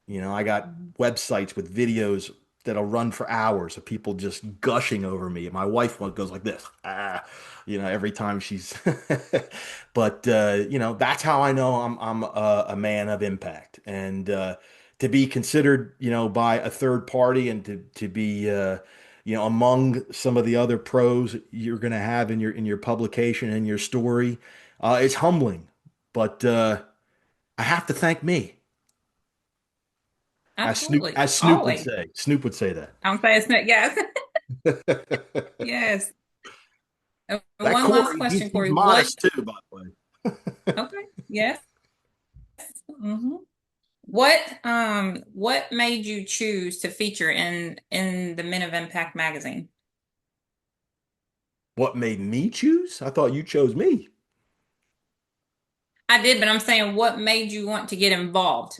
I got Mhm. websites with videos that'll run for hours of people just gushing over me. And my wife goes like this, every time she's, but that's how I know I'm a man of impact. And to be considered, by a third party and to be, among some of the other pros you're going to have in your publication and your story, it's humbling. But I have to thank me. As Snoop, Absolutely. as Snoop would Always. say. Snoop would say I'm fast. Yes. that. Yes. And That one last Corey, he's question, he's Corey. What? modest too, by the way. Okay. Yes. hmm What made you choose to feature in the Men of Impact magazine? What made me choose? I thought you chose me. I did, but I'm saying what made you want to get involved?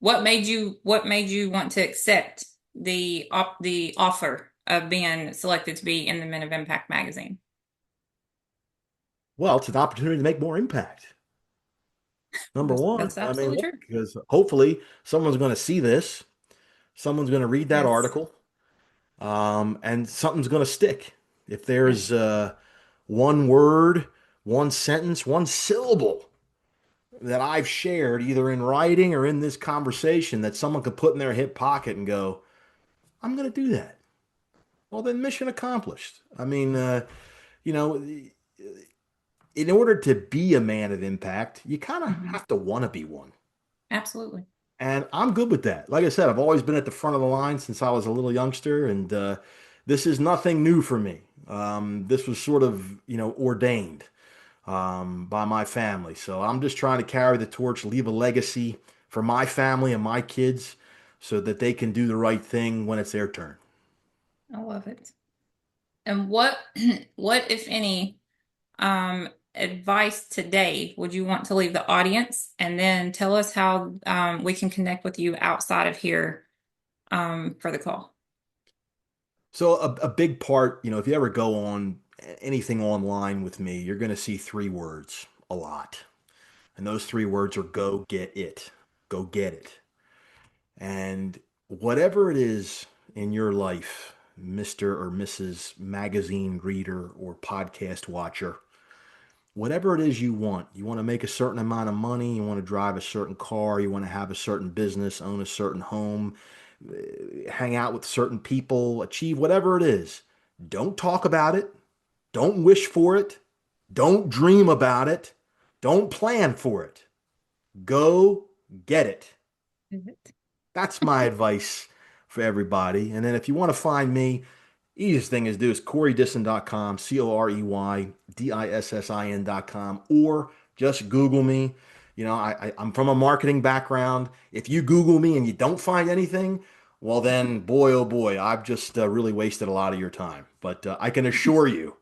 What made you want to accept the offer of being selected to be in the Men of Impact magazine? Well, it's an opportunity to make more impact. Number one, That's I mean, absolutely look, true. because hopefully someone's going to see this, someone's going to read that Yes. article, and something's going to stick. If there's Yes. one word, one sentence, one syllable that I've shared either in writing or in this conversation that someone could put in their hip pocket and go, I'm going to do that. Well, then mission accomplished. I mean, you know, in order to be a man of impact, you kind of Mhm. have to want to be one. Absolutely. And I'm good with that. Like I said, I've always been at the front of the line since I was a little youngster, and this is nothing new for me. This was sort of, ordained by my family. So I'm just trying to carry the torch, leave a legacy for my family and my kids so that they can do the right thing when it's their turn. I love it. And what what, if any, advice today would you want to leave the audience? And then tell us how we can connect with you outside of here for the call. So a big part, if you ever go on anything online with me, you're going to see three words a lot. And those three words are go get it. Go get it. And whatever it is in your life, Mr. or Mrs. Magazine reader or podcast watcher, whatever it is you want to make a certain amount of money, you want to drive a certain car, you want to have a certain business, own a certain home, hang out with certain people, achieve whatever it is. Don't talk about it. Don't wish for it. Don't dream about it. Don't plan for it. Go get it. That's my advice for everybody. And then if you want to find me, easiest thing is do is CoreyDissin.com, CoreyDissin.com, or just Google me. I'm from a marketing background. If you Google me and you don't find anything, well then, boy, oh boy, I've just really wasted a lot of your time. But I can assure you,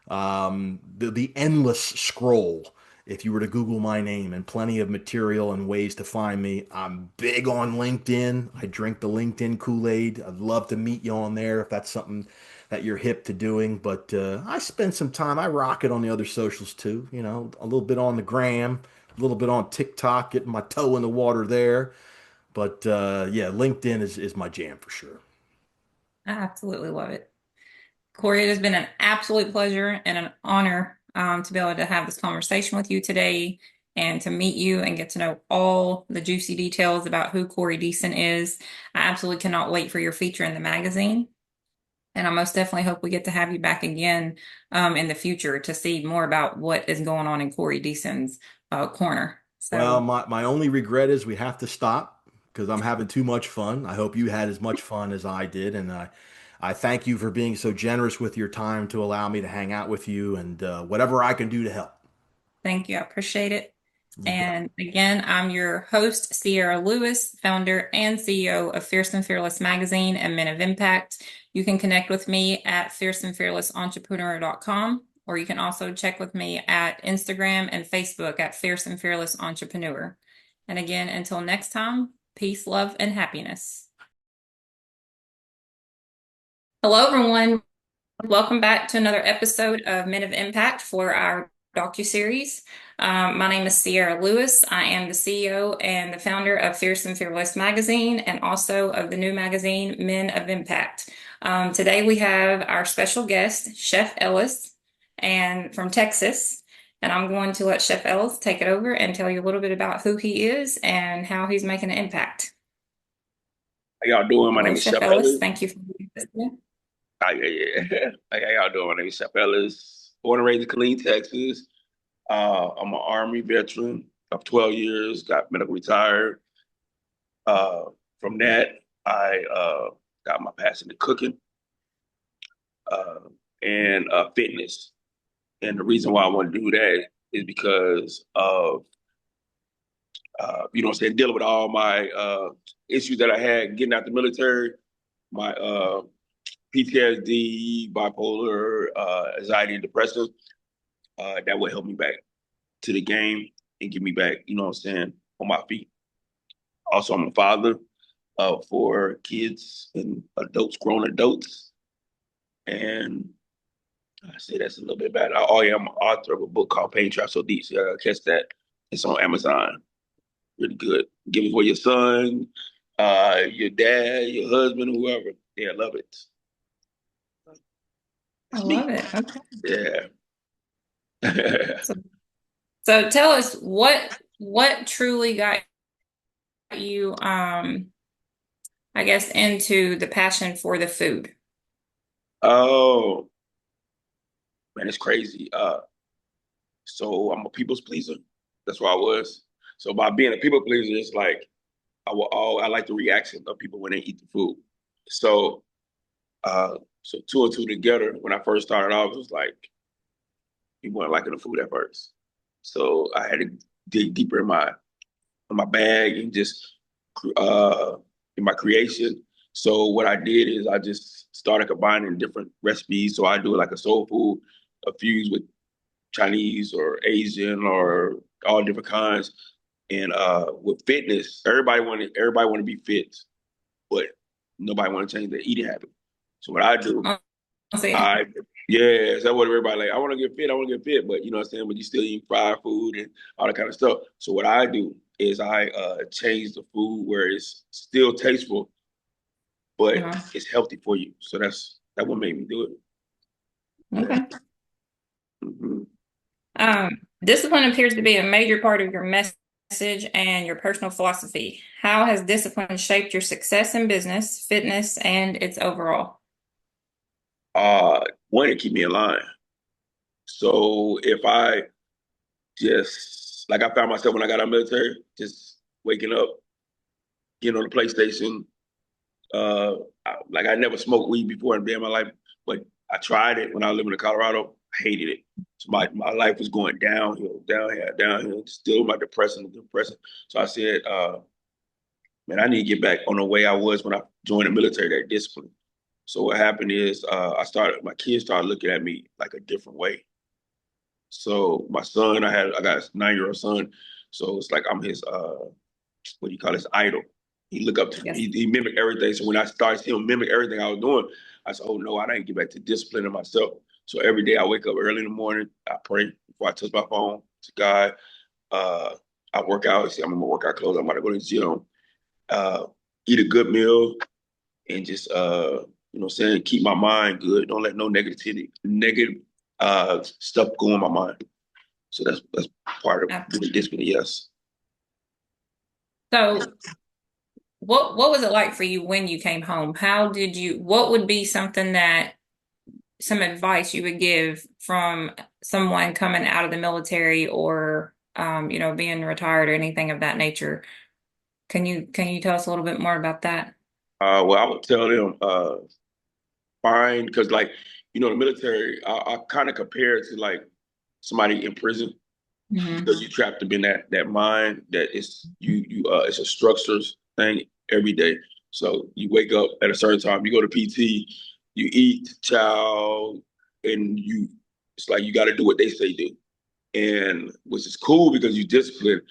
the endless scroll if you were to Google my name, and plenty of material and ways to find me. I'm big on LinkedIn. I drink the LinkedIn Kool-Aid. I'd love to meet you on there if that's something that you're hip to doing. But I spend some time, I rock it on the other socials too, a little bit on the gram, a little bit on TikTok, getting my toe in the water there. But yeah, LinkedIn is my jam for sure. I absolutely love it. Corey, it has been an absolute pleasure and an honor to be able to have this conversation with you today and to meet you and get to know all the juicy details about who Corey Dissin is. I absolutely cannot wait for your feature in the magazine. And I most definitely hope we get to have you back again in the future to see more about what is going on in Corey Dissin's corner. Well, So my only regret is we have to stop because I'm having too much fun. I hope you had as much fun as I did, and I thank you for being so generous with your time to allow me to hang out with you and whatever I can do to help. thank you. I appreciate it. You got it. And again, I'm your host, Sierra Lewis, founder and CEO of Fierce and Fearless Magazine and Men of Impact. You can connect with me at fierceandfearlessentrepreneur.com, or you can also check with me at Instagram and Facebook at Fierce and Fearless Entrepreneur. And again, until next time, peace, love, and happiness. Hello, everyone. Welcome back to another episode of Men of Impact for our Docuseries. My name is Sierra Lewis. I am the CEO and the founder of Fierce and Fearless Magazine and also of the new magazine, Men of Impact. Today we have our special guest, Chef Ellis, and from Texas. And I'm going to let Chef Ellis take it over and tell you a little bit about who he is and how he's making an impact. How y'all doing? My Hello, name is Chef Chef Ellis. Ellis. Thank you for being here. Yeah. How y'all doing? My name is Chef Ellis. Born and raised in Killeen, Texas. I'm an Army veteran of 12 years, got medical retired. Uh, from that, I got my passion to cooking uh, and fitness. And the reason why I want to do that is because of, dealing with all my issues that I had getting out the military, my PTSD, bipolar, anxiety, and depression, that would help me back. to the game and get me back, you know what I'm saying, on my feet. Also, I'm a father of 4 kids and adults, grown adults. And I say that's a little bit bad. Oh yeah, I'm an author of a book called Pain Trap So Deep. So you gotta catch that. It's on Amazon. Really good. Give it for your son, your dad, your husband, whoever. Yeah, love it. I That's love me. it. Okay. Yeah. So, so tell us what truly got you, I guess, into the passion for the food. Oh man, it's crazy. So I'm a people's pleaser. That's what I was. So by being a people pleaser, it's like I like the reaction of people when they eat the food. So so two and two together, when I first started off, it was like people weren't liking the food at first. So I had to dig deeper in my bag and just uh in my creation. So what I did is I just started combining different recipes. So I do like a soul food, a fuse with Chinese or Asian or all different kinds. And with fitness, everybody want to be fit, but nobody want to change their eating habit. So what I do, Oh, see. I yeah, so what everybody like. I want to get fit. I want to get fit, but you know what I'm saying. But you still eat fried food and all that kind of stuff. So what I do is I change the food where it's still tasteful, but Uh-huh. it's healthy for you. So that what made me do it. Yeah. Okay. Hmm. Discipline appears to be a major part of your message and your personal philosophy. How has discipline shaped your success in business, fitness, and its overall? One to keep me in line. So if I just like I found myself when I got out of the military, just waking up, getting on the PlayStation. I never smoked weed before in a day in my life, but I tried it when I was living in Colorado. I hated it. So my life was going downhill, downhill, downhill. Still my depressing. So I said, man, I need to get back on the way I was when I joined the military, that discipline. So what happened is my kids started looking at me like a different way. So my son, I got a 9-year-old son. So it's like I'm his what do you call his idol. He look up to Yes. he mimic everything. So when I started seeing him mimic everything I was doing, I said, oh no, I didn't get back to disciplining myself. So every day I wake up early in the morning, I pray before I touch my phone to God. Uh, I work out. See, I'm in my workout clothes. I'm about to go to the gym. Uh, Eat a good meal and just you know what I'm saying, keep my mind good. Don't let no negative stuff go in my mind. So that's part of the Absolutely. discipline, yes. So, what was it like for you when you came home? What would be some advice you would give from someone coming out of the military or being retired or anything of that nature? Can you tell us a little bit more about that? Well, I would tell them fine, because like the military, I kind of compare it to like somebody in prison Hmm. because you trapped them in that mind that it's a structures thing every day. So you wake up at a certain time, you go to PT, you eat, chow, and it's like you got to do what they say do, and which is cool because you discipline.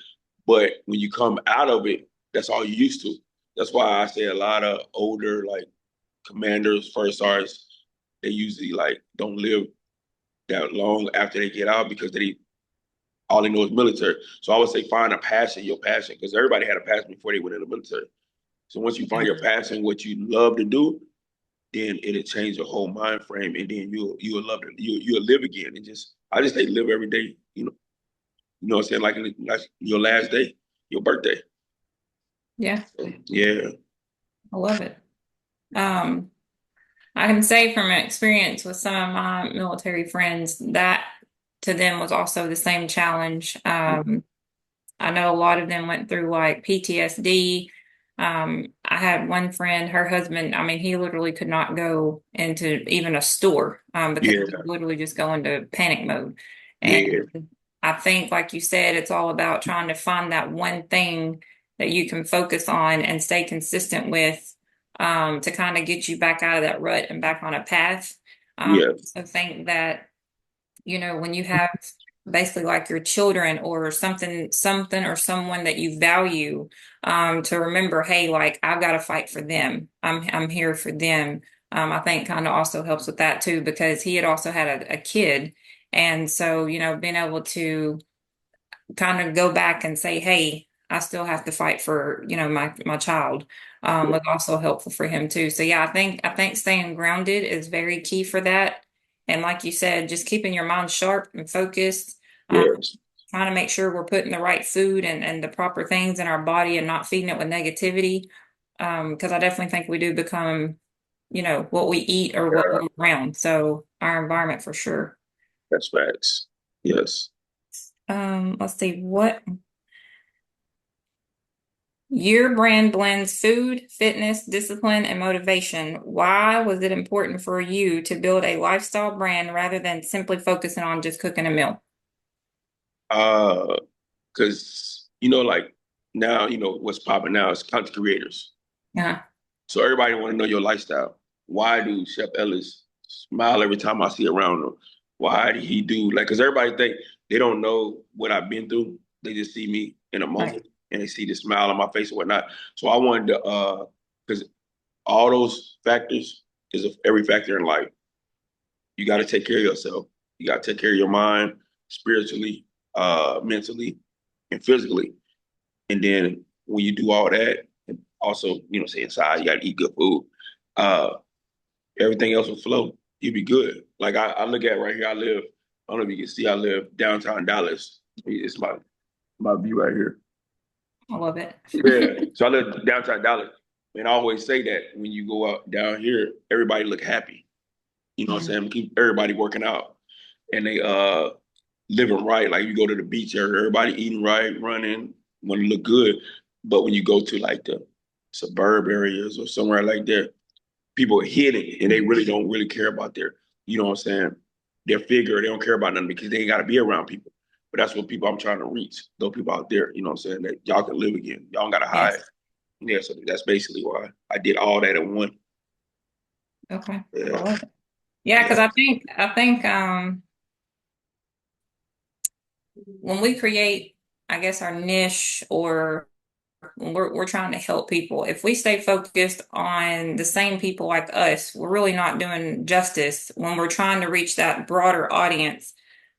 But when you come out of it, that's all you used to. That's why I say a lot of older like commanders, first sergeants, they usually like don't live that long after they get out because they all they know is military. So I would say find a passion, your passion, because everybody had a passion before they went in the military. So once you find your passion, what you love to do, then it'll change your whole mind frame, and then you'll love it. You'll live again, and just I just say live every day. You know what I'm saying, like your last day, your birthday. Yeah, Yeah, I love it. Um, I can say from experience with some of my military friends that to them was also the same challenge. I know a lot of them went through like PTSD. I had one friend, her husband, I mean, he literally could not go into even a store because he yeah, would literally just go into panic mode. yeah, And I think, like you said, it's all about trying to find that one thing that you can focus on and stay consistent with to kind of get you back out of that rut and back on a path. yeah, So think that, when you have basically like your children or something or someone that you value, to remember, hey, like I've got to fight for them. I'm here for them. I think kind of also helps with that too, because he had also had a kid. And so, being able to kind of go back and say, hey, I still have to fight for, my child, was also helpful for him too. So yeah, I think staying grounded is very key for that. And like you said, just keeping your mind sharp and focused, Yes, trying to make sure we're putting the right food and the proper things in our body and not feeding it with negativity. Because I definitely think we do become, what we eat or what yeah, we're around. So our environment for sure. that's facts. Yes. Let's see what your brand blends food, fitness, discipline, and motivation. Why was it important for you to build a lifestyle brand rather than simply focusing on just cooking a meal? Uh, because like now, what's popping now is content creators. Yeah, So everybody want to know your lifestyle. Why do Chef Ellis smile every time I see around him? Why did he do like? Because everybody think they don't know what I've been through. They just see me in a right. moment and they see the smile on my face and whatnot. So I wanted to, because all those factors is every factor in life. You got to take care of yourself. You got to take care of your mind, spiritually, mentally, and physically. And then when you do all that, and also, say inside, you got to eat good food. Uh, Everything else will flow. You'll be good. Like I look at right here, I live, I don't know if you can see, I live downtown Dallas. It's my view right here. I love it. Yeah. So I live downtown Dallas. And I always say that when you go out down here, everybody look happy. You know what I'm Mm, saying? Keep everybody working out. And they living right. Like you go to the beach area, everybody eating right, running, want to look good. But when you go to like the suburb areas or somewhere like that, people are hitting and they really don't really care about you know what I'm saying, their figure. They don't care about nothing because they ain't got to be around people. But that's what people I'm trying to reach. Those people out there, you know what I'm saying, that y'all can live again. Y'all don't got to hide. yes. Yeah, so that's basically why I did all that in one. Okay. I Yeah, love it. Yeah, because yeah, I think when we create, I guess, our niche, or when we're trying to help people, if we stay focused on the same people like us, we're really not doing justice when we're trying to reach that broader audience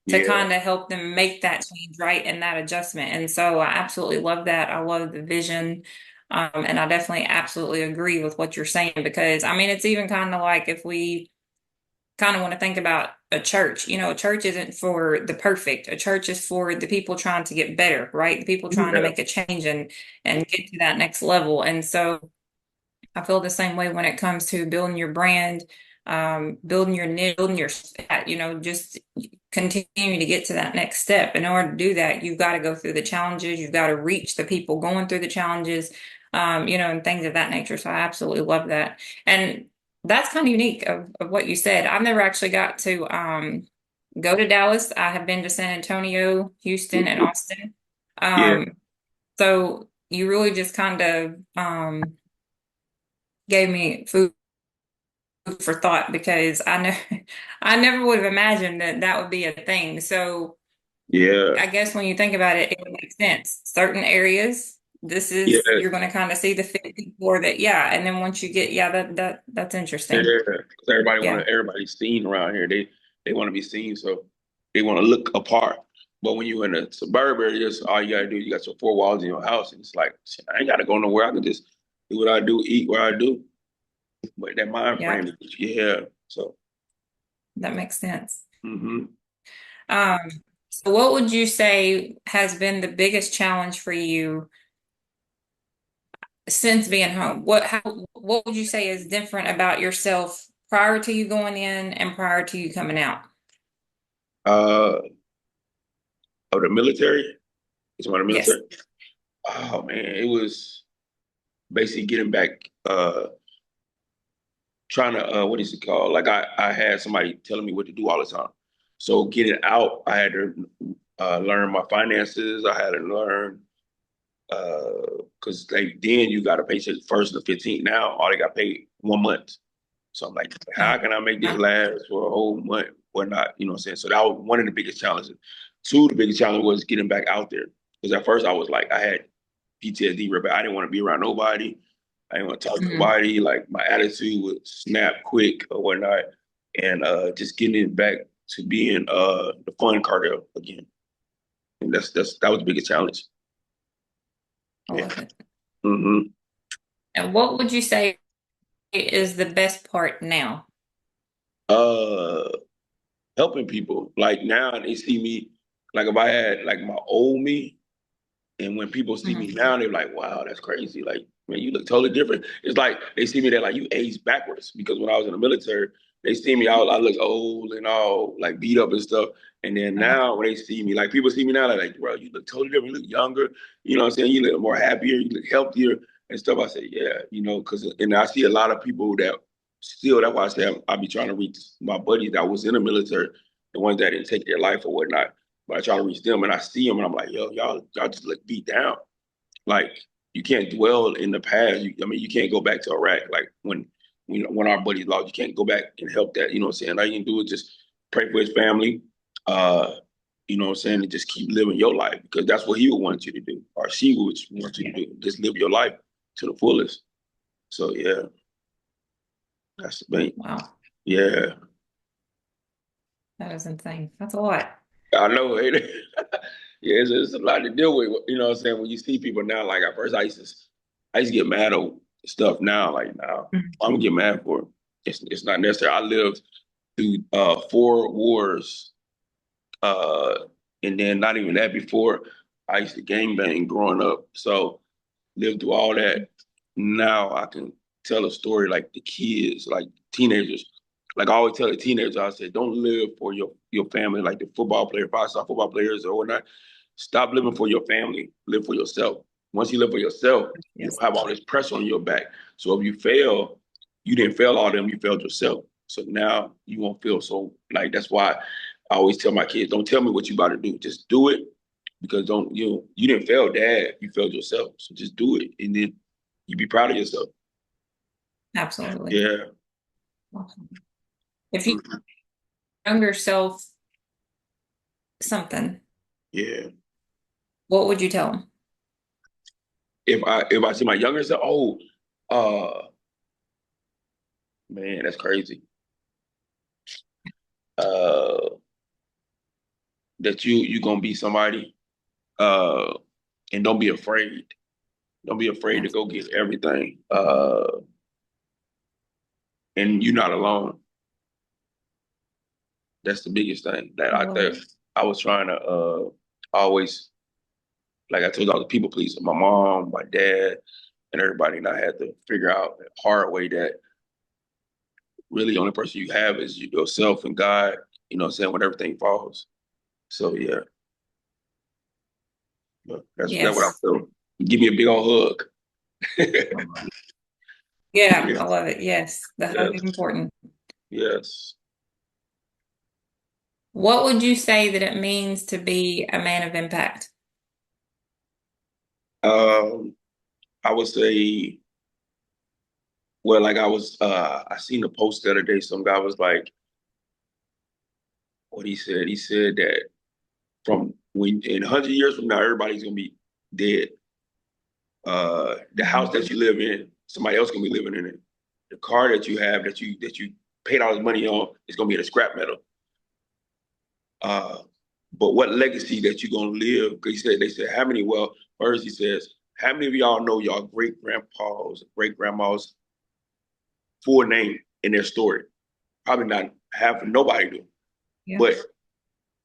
to yeah. kind of help them make that change, right, and that adjustment. And so I absolutely love that. I love the vision. And I definitely absolutely agree with what you're saying, because I mean, it's even kind of like if we kind of want to think about a church. A church isn't for the perfect. A church is for the people trying to get better, right? The people trying to Yeah. make a change and get to that next level. And so I feel the same way when it comes to building your brand, building your niche, building your, just continue to get to that next step. In order to do that, you've got to go through the challenges. You've got to reach the people going through the challenges, and things of that nature. So I absolutely love that. And that's kind of unique of what you said. I've never actually got to go to Dallas. I have been to San Antonio, Houston, and Austin. Yeah. Um, so you really just kind of gave me food for thought, because I know I never would have imagined that that would be a thing. So Yeah. I guess when you think about it, it would make sense. Certain areas, this Yeah. is you're going to kind of see the fit for that. Yeah, and then once you get, yeah, that's Yeah. interesting. 'Cause Yeah, everybody's seen around here. They want to be seen, so they want to look apart. But when you're in a suburb area, just all you gotta do, you got your four walls in your house, and it's like shit, I ain't gotta go nowhere. I can just do what I do, eat what I do. But that mind yeah, frame, yeah. So, that makes sense. hmm Um, so what would you say has been the biggest challenge for you since being home? What would you say is different about yourself prior to you going in and prior to you coming out? uh, of the military, it's one of the Yes. military. Oh man, it was basically getting back, trying to what is it called? Like I had somebody telling me what to do all the time. So getting out, I had to learn my finances. I had to learn because like then you got to pay the first and the 15th. Now all they got paid 1 month. So I'm like, how can I make this last for a whole month or not? You know what I'm saying? So that was one of the biggest challenges. Two, the biggest challenge was getting back out there. Because at first I was like, I had PTSD, but I didn't want to be around nobody. I didn't want to talk to nobody. Like my attitude would snap quick or whatnot. And just getting it back to being the fun cartel again. And that was the biggest challenge. I love it. Mm-hmm. And what would you say is the best part now? Helping people. Like now they see me, like if I had like my old me, and when people see me now, they're like, wow, that's crazy. Like, man, you look totally different. It's like they see me, they're like, you aged backwards. Because when I was in the military, they see me, I look old and all like beat up and stuff. And then now when they see me, like people see me now, they're like, bro, you look totally different. You look younger. You know what I'm saying? You look more happier. You look healthier and stuff. I say, yeah, you know, and I see a lot of people that still, that's why I say I be trying to reach my buddies that was in the military, the ones that didn't take their life or whatnot. But I try to reach them and I see them and I'm like, yo, y'all just look beat down. Like you can't dwell in the past. You can't go back to Iraq. Like when our buddies lost, you can't go back and help that. You know what I'm saying? All you can do is just pray for his family. You know what I'm saying? And just keep living your life because that's what he would want you to do, or she would want you to do. Just live your life to the fullest. So yeah, that's the thing. Wow. Yeah. That is insane. That's a lot. I know. Yeah, it's a lot to deal with. You know what I'm saying? When you see people now, like at first I used to get mad over stuff. Now, like now, I'm gonna get mad for it. It's not necessary. I lived through 4 wars, and then not even that before. I used to gangbang growing up, so lived through all that. Now I can tell a story like the kids, like teenagers. Like I always tell the teenagers, I say, don't live for your family, like the football player, 5-star football players or whatnot. Stop living for your family. Live for yourself. Once you live for yourself, you don't have all this pressure on your back. So if you fail, you didn't fail all of them, you failed yourself. So now you won't feel so like that's why I always tell my kids, don't tell me what you about to do. Just do it because you didn't fail dad, you failed yourself. So just do it and then you be proud of yourself. Absolutely. Yeah. Awesome. If you younger self something, Yeah. what would you tell them? If I see my younger self, man, that's crazy. That you gonna be somebody, and don't be afraid. Don't be afraid to go get everything. And you're not alone. That's the biggest thing that I think I was trying to always, like I told you, I was a people pleaser. My mom, my dad, and everybody, and I had to figure out the hard way that really the only person you have is yourself and God, you know what I'm saying, when everything falls. So yeah. That's what I'm feeling. Give me a big old hug. Yeah, I love it. Yes, the hug is important. Yes. What would you say that it means to be a man of impact? I would say, well, like I seen a post the other day. Some guy was like, what he said. He said that from when in 100 years from now, everybody's gonna be dead. The house that you live in, somebody else gonna be living in it. The car that you have that you paid all this money on is gonna be in a scrap metal. But what legacy that you gonna live? Because they said, how many? Well, first he says, how many of y'all know y'all great grandpas, great grandmas full name in their story? Probably not half. Nobody do. Yeah. But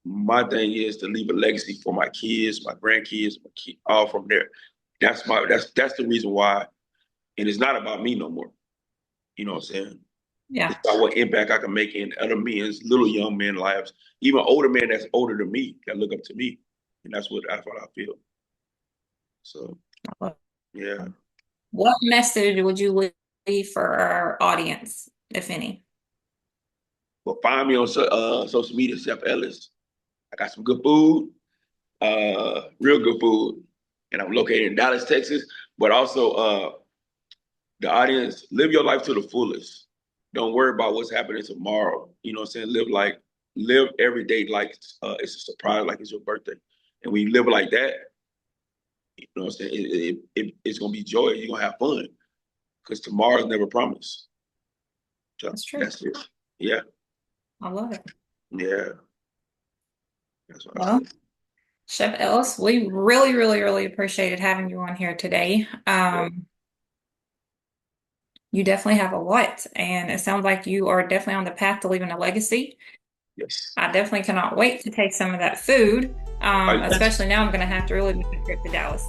my thing is to leave a legacy for my kids, my grandkids, all from there. That's the reason why. And it's not about me no more. You know what I'm saying? Yeah. It's about what impact I can make in other men's, little young men's lives, even older men that's older than me that look up to me. And that's what I feel. So, yeah. What message would you leave for our audience, if any? Well, find me on social media, Chef Ellis. I got some good food, real good food. And I'm located in Dallas, Texas. But also, the audience, live your life to the fullest. Don't worry about what's happening tomorrow. You know what I'm saying? Live like live every day like it's a surprise, like it's your birthday. And when you live it like that, you know what I'm saying, it's gonna be joy. You're gonna have fun because tomorrow's never promised. So That's true. that's it. Yeah, I love it. yeah. That's what I Well, said. Chef Ellis, we really, really, really appreciated having you on here today. You definitely have a lot, and it sounds like you are definitely on the path to leaving a legacy. Yes. I definitely cannot wait to taste some of that food, Right. especially now I'm going to have to really make a trip to Dallas.